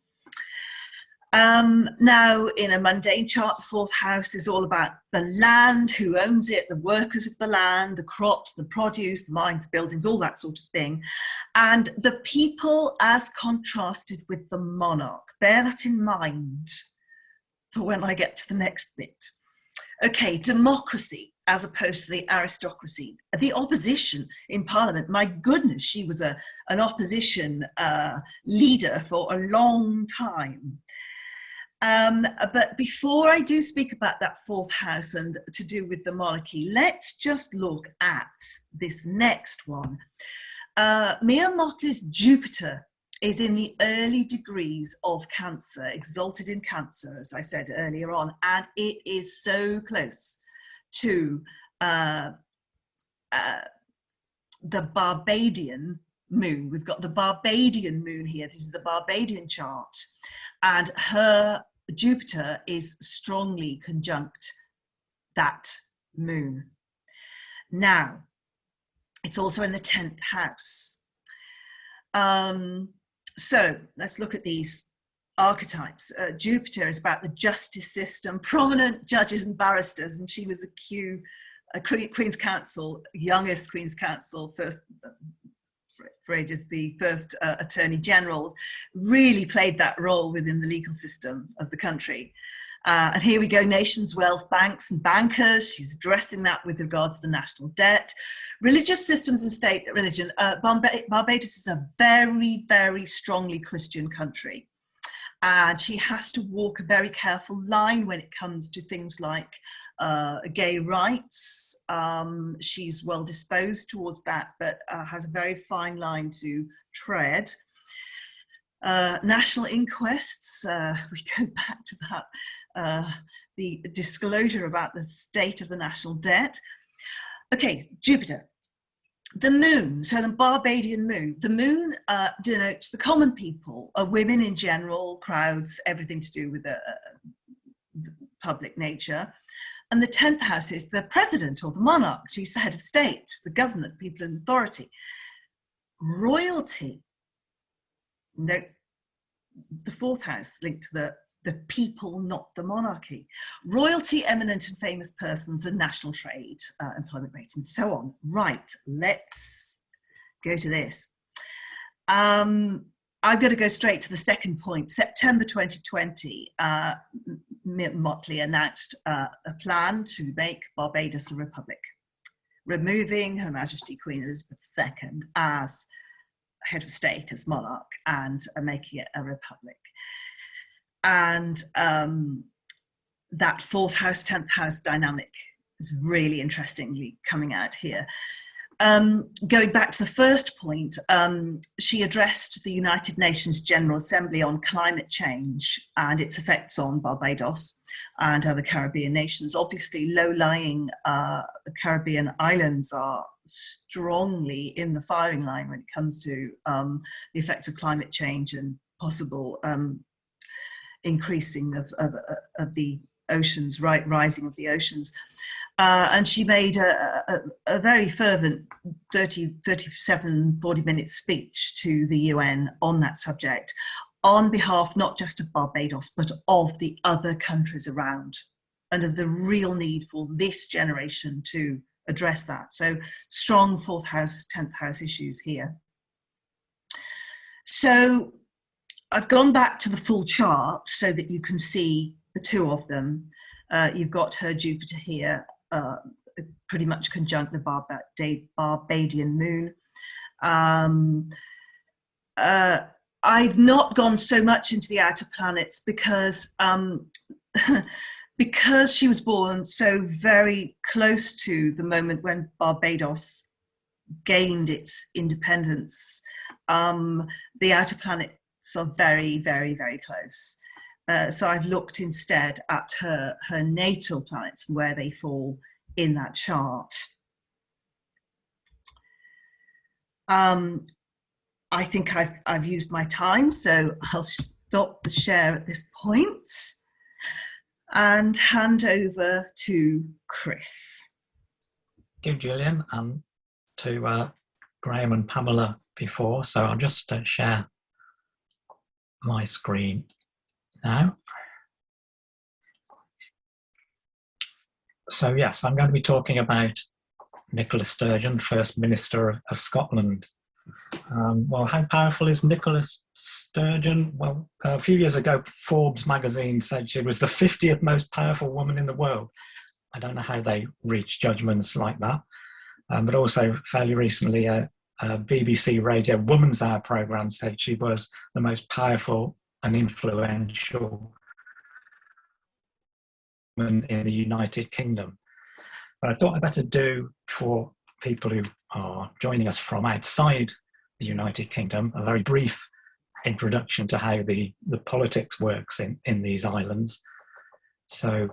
Now, in a mundane chart, the 4th house is all about the land, who owns it, the workers of the land, the crops, the produce, the mines, the buildings, all that sort of thing. And the people as contrasted with the monarch. Bear that in mind for when I get to the next bit. Okay, democracy as opposed to the aristocracy. The opposition in Parliament, my goodness, she was an opposition leader for a long time. But before I do speak about that 4th house and to do with the monarchy, let's just look at this next one. Mia Mottley's Jupiter is in the early degrees of Cancer, exalted in Cancer, as I said earlier on, and it is so close to the Barbadian moon. We've got the Barbadian moon here. This is the Barbadian chart, and her Jupiter is strongly conjunct that moon. Now, it's also in the 10th house. So let's look at these archetypes. Jupiter is about the justice system, prominent judges and barristers, and she was a Queen's Counsel, youngest Queen's Counsel, first for ages, the first Attorney General, really played that role within the legal system of the country. And here we go, nation's wealth, banks and bankers. She's addressing that with regard to the national debt. Religious systems and state religion. Barbados is a very, very strongly Christian country. And she has to walk a very careful line when it comes to things like gay rights. She's well disposed towards that, but has a very fine line to tread. National inquests, we go back to that, the disclosure about the state of the national debt. Okay, Jupiter. The moon, so the Barbadian moon. The moon denotes the common people, women in general, crowds, everything to do with the public nature. And the 10th house is the president or the monarch. She's the head of state, the government, people in authority. Royalty. No, the 4th house linked to the people, not the monarchy. Royalty, eminent and famous persons, and national trade, employment rates, and so on. Right, let's go to this. I'm going to go straight to the second point. September 2020, Mottley announced a plan to make Barbados a republic, removing Her Majesty Queen Elizabeth II as head of state, as monarch, and making it a republic. and that 4th house, 10th house dynamic is really interestingly coming out here. Going back to the first point, she addressed the United Nations General Assembly on climate change and its effects on Barbados and other Caribbean nations. Obviously, low-lying Caribbean islands are strongly in the firing line when it comes to the effects of climate change and possible increasing of the oceans, rising of the oceans. And she made a very fervent 37, 40-minute speech to the UN on that subject, on behalf not just of Barbados, but of the other countries around, and of the real need for this generation to address that. So strong 4th house, 10th house issues here. So I've gone back to the full chart so that you can see the two of them. You've got her Jupiter here, pretty much conjunct the Barbadian moon. I've not gone so much into the outer planets because because she was born so very close to the moment when Barbados gained its independence. The outer planets are very, very, very close. So I've looked instead at her natal planets and where they fall in that chart. I think I've used my time, so I'll stop the share at this point and hand over to Chris. Thank you, Gillian, and to Graham and Pamela before. So I'll just share my screen now. So yes, I'm going to be talking about Nicola Sturgeon, First Minister of Scotland. Well, how powerful is Nicola Sturgeon? Well, a few years ago, Forbes magazine said she was the 50th most powerful woman in the world. I don't know how they reach judgments like that. But also fairly recently, a BBC Radio Woman's Hour programme said she was the most powerful and influential woman in the United Kingdom. But I thought I'd better do, for people who are joining us from outside the United Kingdom, a very brief introduction to how the politics works in these islands. So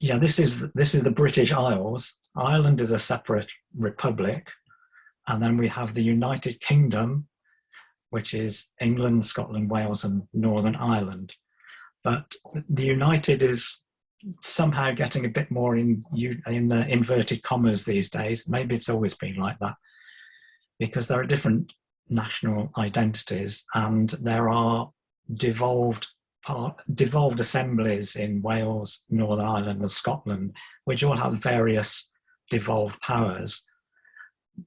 yeah, this is the British Isles. Ireland is a separate republic, and then we have the United Kingdom, which is England, Scotland, Wales, and Northern Ireland. But the United is somehow getting a bit more in inverted commas these days. Maybe it's always been like that, because there are different national identities, and there are devolved assemblies in Wales, Northern Ireland, and Scotland, which all have various devolved powers.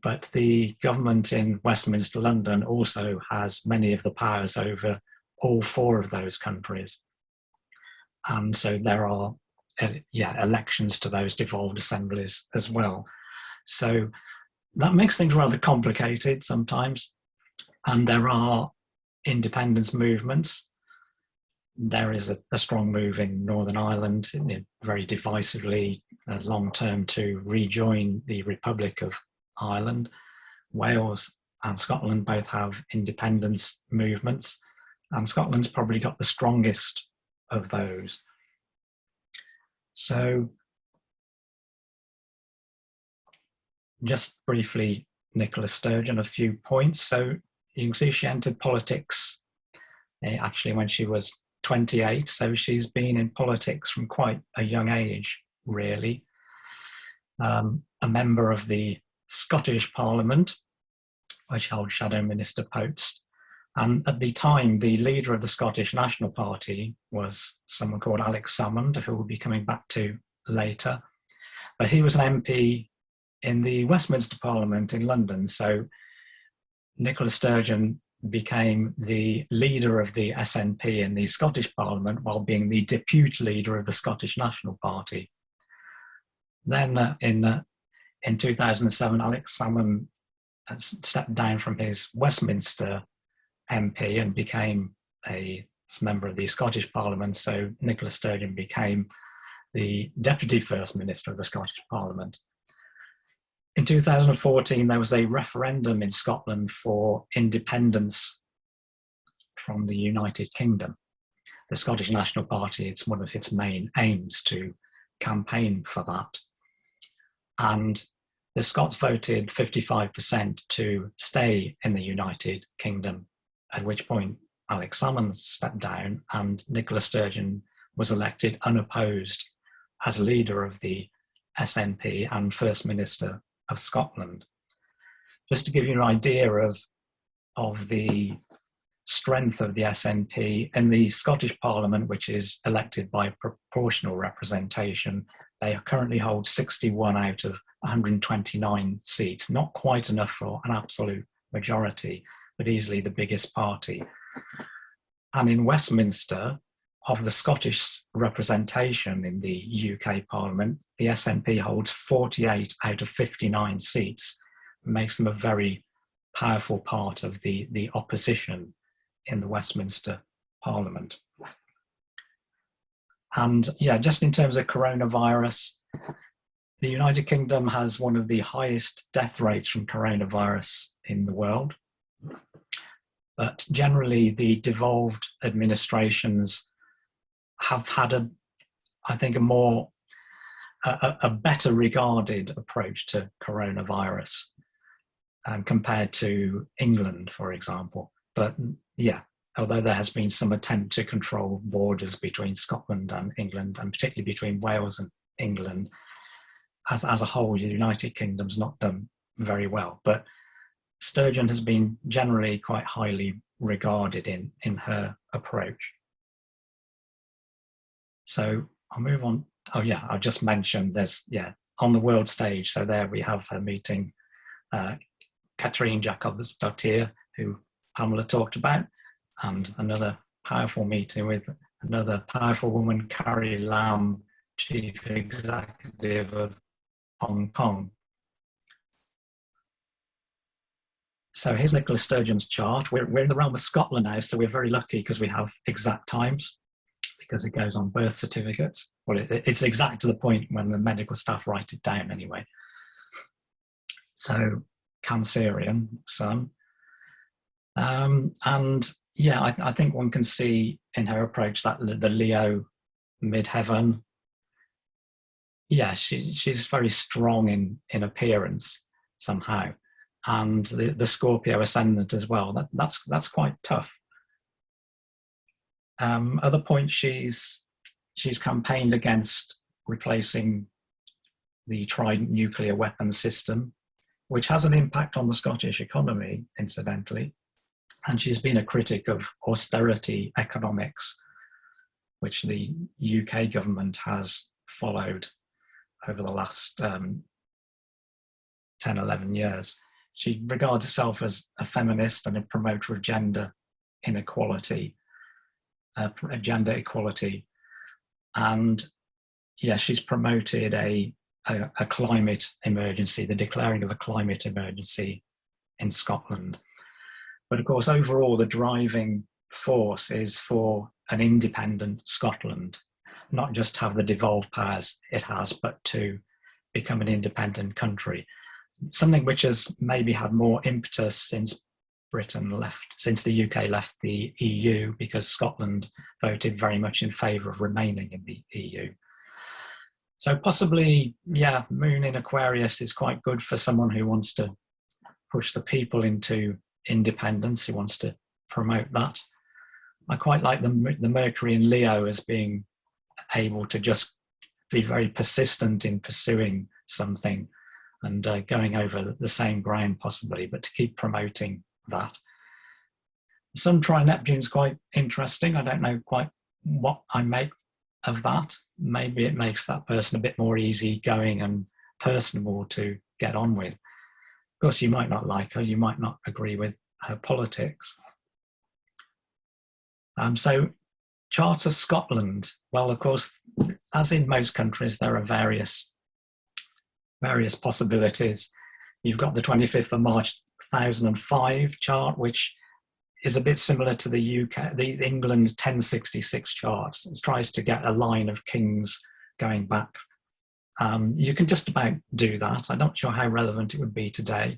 But the government in Westminster, London, also has many of the powers over all four of those countries. And so there are elections to those devolved assemblies as well. So that makes things rather complicated sometimes. And there are independence movements. There is a strong move in Northern Ireland, very divisively, long-term, to rejoin the Republic of Ireland. Wales and Scotland both have independence movements, and Scotland's probably got the strongest of those. So just briefly, Nicola Sturgeon, a few points. So you can see she entered politics actually when she was 28, so she's been in politics from quite a young age, really. A member of the Scottish Parliament, which held shadow minister posts. And at the time, the leader of the Scottish National Party was someone called Alex Salmond, who we'll be coming back to later. But he was an MP in the Westminster Parliament in London. So Nicola Sturgeon became the leader of the SNP in the Scottish Parliament while being the deputy leader of the Scottish National Party. Then in 2007, Alex Salmond stepped down from his Westminster MP and became a member of the Scottish Parliament, so Nicola Sturgeon became the Deputy First Minister of the Scottish Parliament. In 2014, there was a referendum in Scotland for independence from the United Kingdom. The Scottish National Party, it's one of its main aims to campaign for that. And the Scots voted 55% to stay in the United Kingdom, at which point Alex Salmond stepped down and Nicola Sturgeon was elected unopposed as leader of the SNP and First Minister of Scotland. Just to give you an idea of the strength of the SNP, in the Scottish Parliament, which is elected by proportional representation, they currently hold 61 out of 129 seats, not quite enough for an absolute majority, but easily the biggest party. And in Westminster, of the Scottish representation in the UK Parliament, the SNP holds 48 out of 59 seats. It makes them a very powerful part of the opposition in the Westminster Parliament. And yeah, just in terms of coronavirus, the United Kingdom has one of the highest death rates from coronavirus in the world. But generally, the devolved administrations have had I think a better regarded approach to coronavirus compared to England, for example. But yeah, although there has been some attempt to control borders between Scotland and England, and particularly between Wales and England, as a whole, the United Kingdom's not done very well. But Sturgeon has been generally quite highly regarded in her approach. So I'll move on. Oh yeah, I'll just mention there's, yeah, on the world stage. So there we have her meeting Katrín Jakobsdóttir, who Pamela talked about, and another powerful meeting with another powerful woman, Carrie Lam, Chief Executive of Hong Kong. So here's Nicola Sturgeon's chart. We're in the realm of Scotland now, so we're very lucky because we have exact times, because it goes on birth certificates. Well, it's exact to the point when the medical staff write it down anyway. So Cancerian sun. And yeah, I think one can see in her approach that the Leo midheaven, yeah, she's very strong in appearance somehow. And the Scorpio ascendant as well, that's quite tough. Other points, she's campaigned against replacing the Trident nuclear weapons system, which has an impact on the Scottish economy, incidentally. And she's been a critic of austerity economics, which the UK government has followed over the last 10, 11 years. She regards herself as a feminist and a promoter of gender inequality, gender equality. And yeah, she's promoted a climate emergency, the declaring of a climate emergency in Scotland. But of course, overall, the driving force is for an independent Scotland, not just have the devolved powers it has, but to become an independent country. Something which has maybe had more impetus since since the UK left the EU, because Scotland voted very much in favour of remaining in the EU. So possibly, yeah, Moon in Aquarius is quite good for someone who wants to push the people into independence, who wants to promote that. I quite like the Mercury in Leo as being able to just be very persistent in pursuing something and going over the same ground possibly, but to keep promoting that. Sun Tri-Neptune's quite interesting. I don't know quite what I make of that. Maybe it makes that person a bit more easygoing and personable to get on with. Of course, you might not like her, you might not agree with her politics. So charts of Scotland. Well, of course, as in most countries, there are various possibilities. You've got the 25th of March 2005 chart, which is a bit similar to the UK, the England 1066 chart. It tries to get a line of kings going back. You can just about do that. I'm not sure how relevant it would be today.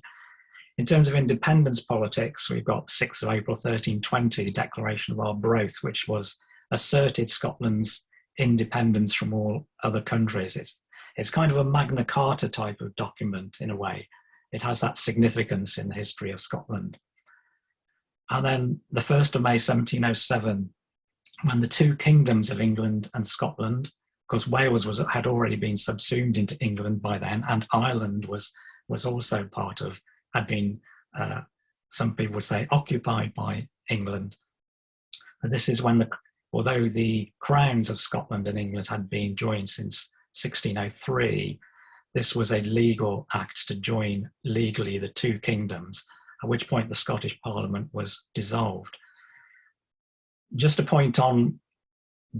In terms of independence politics, we've got 6th of April 1320, the Declaration of Arbroath, which was asserted Scotland's independence from all other countries. It's kind of a Magna Carta type of document in a way. It has that significance in the history of Scotland. And then the 1st of May 1707, when the two kingdoms of England and Scotland, of course Wales had already been subsumed into England by then, and Ireland was also had been, some people would say, occupied by England. And this is when, although the crowns of Scotland and England had been joined since 1603, this was a legal act to join legally the two kingdoms, at which point the Scottish Parliament was dissolved. Just a point on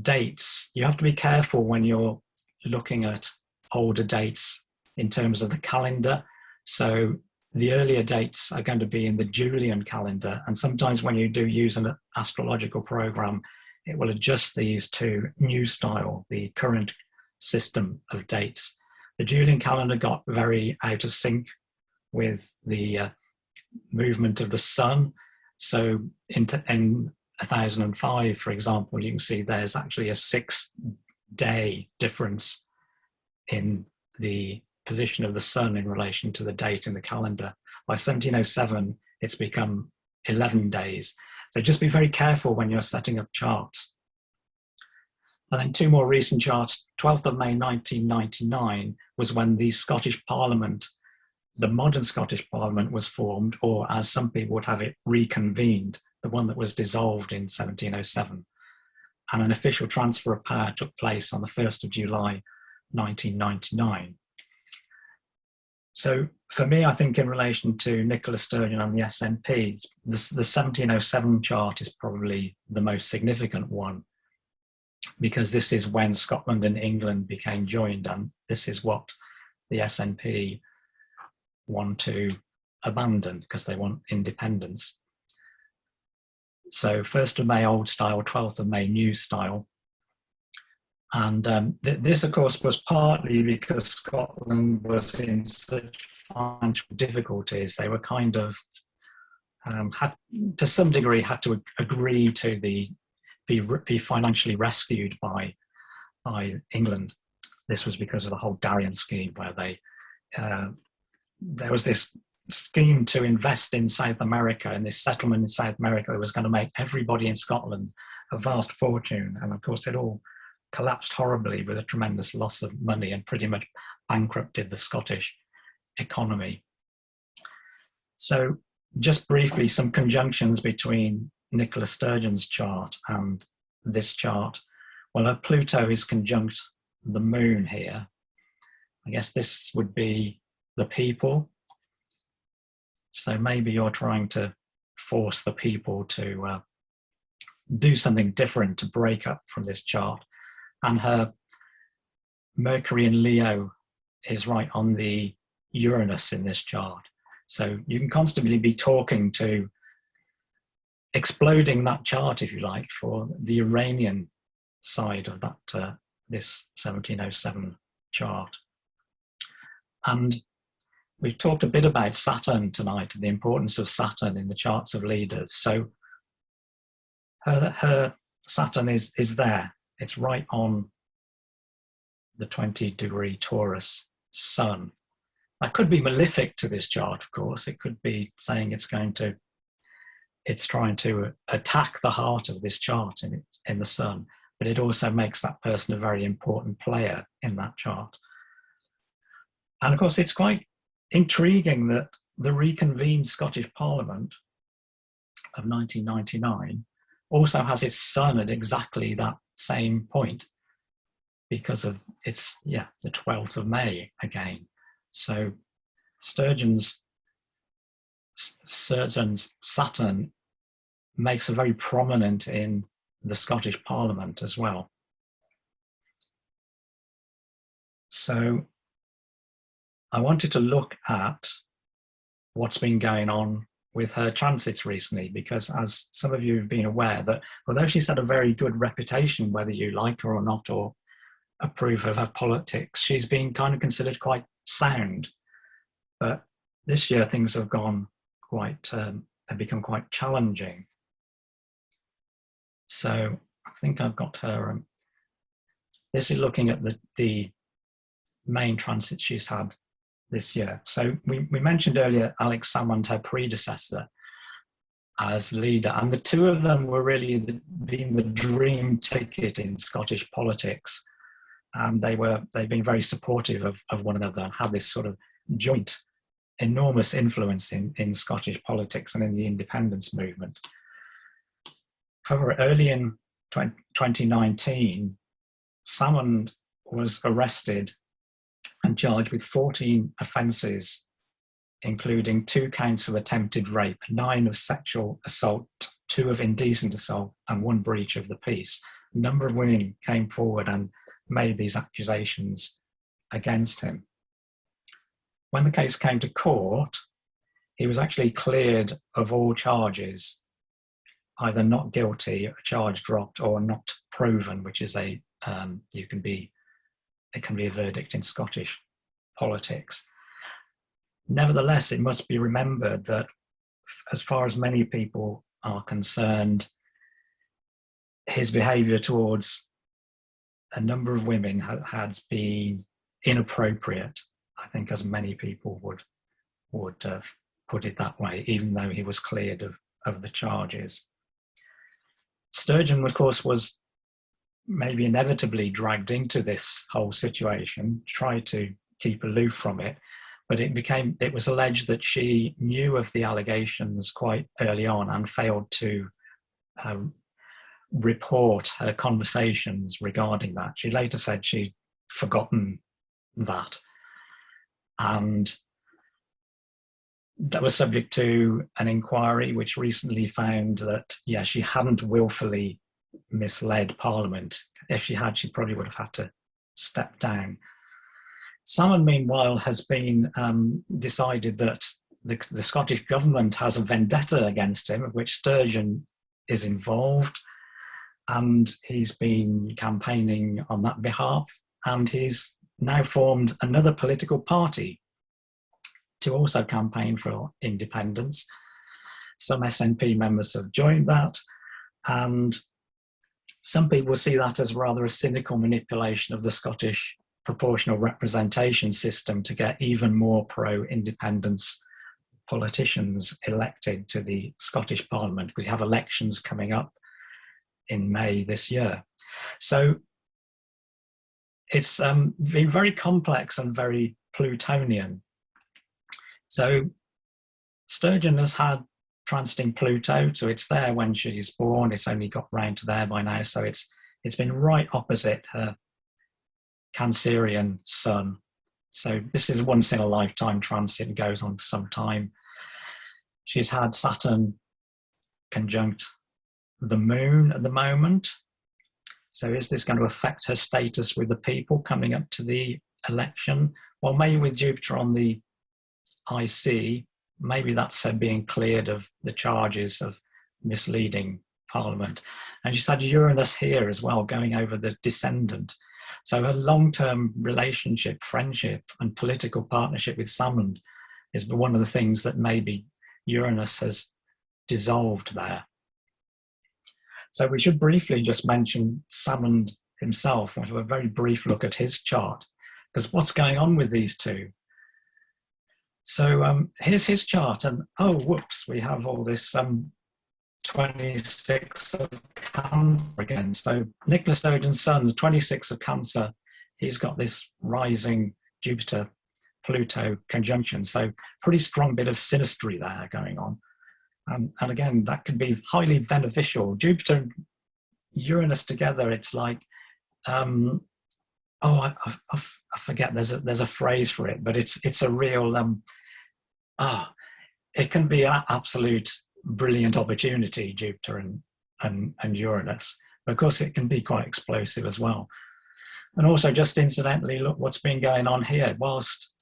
dates, you have to be careful when you're looking at older dates in terms of the calendar. So the earlier dates are going to be in the Julian calendar, and sometimes when you do use an astrological program, it will adjust these to new style, the current system of dates. The Julian calendar got very out of sync with the movement of the sun. So in 1005, for example, you can see there's actually a 6-day difference in the position of the sun in relation to the date in the calendar. By 1707, it's become 11 days. So just be very careful when you're setting up charts. And then two more recent charts. 12th of May 1999 was when the Scottish Parliament, the modern Scottish Parliament, was formed, or as some people would have it, reconvened, the one that was dissolved in 1707. And an official transfer of power took place on the 1st of July 1999. So for me, I think in relation to Nicola Sturgeon and the SNP, the 1707 chart is probably the most significant one, because this is when Scotland and England became joined, and this is what the SNP want to abandon because they want independence. So 1st of May old style, 12th of May new style. And this, of course, was partly because Scotland was in such financial difficulties. They were kind of, had, to some degree, had to agree to be financially rescued by England. This was because of the whole Darien scheme, where there was this scheme to invest in South America, and this settlement in South America that was going to make everybody in Scotland a vast fortune. And of course, it all collapsed horribly with a tremendous loss of money and pretty much bankrupted the Scottish economy. So just briefly, some conjunctions between Nicola Sturgeon's chart and this chart. Well, her Pluto is conjunct the moon here. I guess this would be the people. So maybe you're trying to force the people to do something different, to break up from this chart. And her Mercury in Leo is right on the Uranus in this chart. So you can constantly be talking to, exploding that chart, if you like, for the Uranian side of that this 1707 chart. And we've talked a bit about Saturn tonight, and the importance of Saturn in the charts of leaders. So her Saturn is there. It's right on the 20-degree Taurus sun. That could be malefic to this chart, of course. It could be saying it's trying to attack the heart of this chart in the sun, but it also makes that person a very important player in that chart. And of course, it's quite intriguing that the reconvened Scottish Parliament of 1999 also has its sun at exactly that same point, because of it's the 12th of May again. So Sturgeon's Saturn makes her very prominent in the Scottish Parliament as well. So I wanted to look at what's been going on with her transits recently, because as some of you have been aware, that although she's had a very good reputation, whether you like her or not, or approve of her politics, she's been kind of considered quite sound. But this year things have gone quite, have become quite challenging. So I think I've got her, this is looking at the main transit she's had this year. So we mentioned earlier Alex Salmond, her predecessor, as leader, and the two of them were really being the dream ticket in Scottish politics, and they've been very supportive of one another and had this sort of joint enormous influence in Scottish politics and in the independence movement. However, early in 2019, Salmond was arrested and charged with 14 offences, including 2 counts of attempted rape, 9 of sexual assault, 2 of indecent assault, and 1 breach of the peace. A number of women came forward and made these accusations against him. When the case came to court, he was actually cleared of all charges, either not guilty, a charge dropped, or not proven, which is it can be a verdict in Scottish politics. Nevertheless, it must be remembered that as far as many people are concerned, his behaviour towards a number of women has been inappropriate, I think, as many people would put it that way, even though he was cleared of the charges. Sturgeon, of course, was maybe inevitably dragged into this whole situation, tried to keep aloof from it, but it was alleged that she knew of the allegations quite early on and failed to report her conversations regarding that. She later said she'd forgotten that, and that was subject to an inquiry which recently found that, yeah, she hadn't willfully misled Parliament. If she had, she probably would have had to step down. Salmond, meanwhile, has been decided that the Scottish government has a vendetta against him, of which Sturgeon is involved, and he's been campaigning on that behalf, and he's now formed another political party to also campaign for independence. Some SNP members have joined that, and some people see that as rather a cynical manipulation of the Scottish proportional representation system to get even more pro-independence politicians elected to the Scottish Parliament, because you have elections coming up in May this year. So it's been very complex and very Plutonian. So Sturgeon has had transiting Pluto, so it's there when she's born. It's only got round to there by now, so it's been right opposite her Cancerian sun. So this is once in a lifetime transit and goes on for some time. She's had Saturn conjunct the moon at the moment. So is this going to affect her status with the people coming up to the election? Well, maybe with Jupiter on the IC, maybe that's her being cleared of the charges of misleading Parliament. And she's had Uranus here as well, going over the descendant. So her long-term relationship, friendship, and political partnership with Salmond is one of the things that maybe Uranus has dissolved there. So we should briefly just mention Salmond himself. We'll have a very brief look at his chart, because what's going on with these two? So here's his chart, and oh, whoops, we have all this 26 of Cancer again. So Nicola Sturgeon's son, the 26 of Cancer, he's got this rising Jupiter-Pluto conjunction. So pretty strong bit of synastry there going on. And again, that could be highly beneficial. Jupiter and Uranus together, it's like, I forget, there's a phrase for it, but it's a real, it can be an absolute brilliant opportunity, Jupiter and Uranus. But of course, it can be quite explosive as well. And also, just incidentally, look what's been going on here. Whilst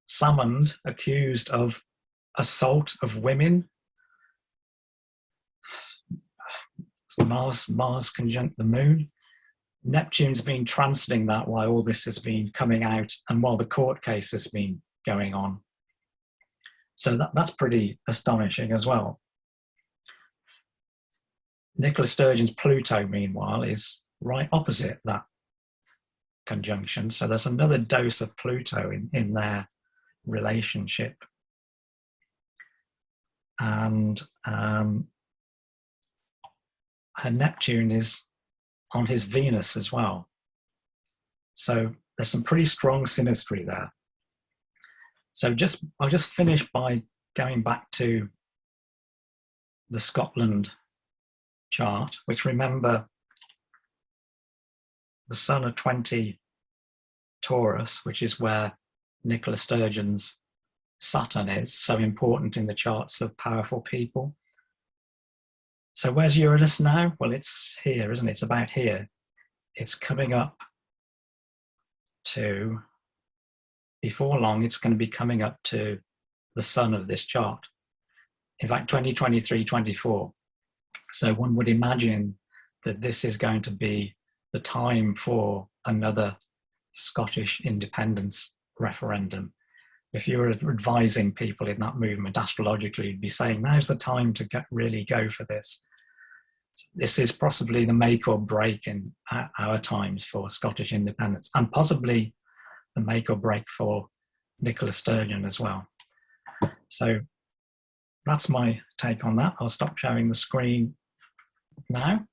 Salmond accused of assault of women Mars conjunct the moon. Neptune's been transiting that while all this has been coming out and while the court case has been going on. So that's pretty astonishing as well. Nicola Sturgeon's Pluto, meanwhile, is right opposite that conjunction. So there's another dose of Pluto in their relationship. And her Neptune is on his Venus as well. So there's some pretty strong synastry there. So I'll just finish by going back to the Scotland chart, which, remember, the sun of 20 Taurus, which is where Nicola Sturgeon's Saturn is, so important in the charts of powerful people. So where's Uranus now? Well, it's here, isn't it? It's about here. It's coming up to, before long, it's going to be coming up to the sun of this chart. In fact, 2023, 24. So one would imagine that this is going to be the time for another Scottish independence referendum. If you were advising people in that movement astrologically, you'd be saying, now's the time to really go for this. This is possibly the make or break in our times for Scottish independence, and possibly the make or break for Nicola Sturgeon as well. So that's my take on that. I'll stop sharing the screen now.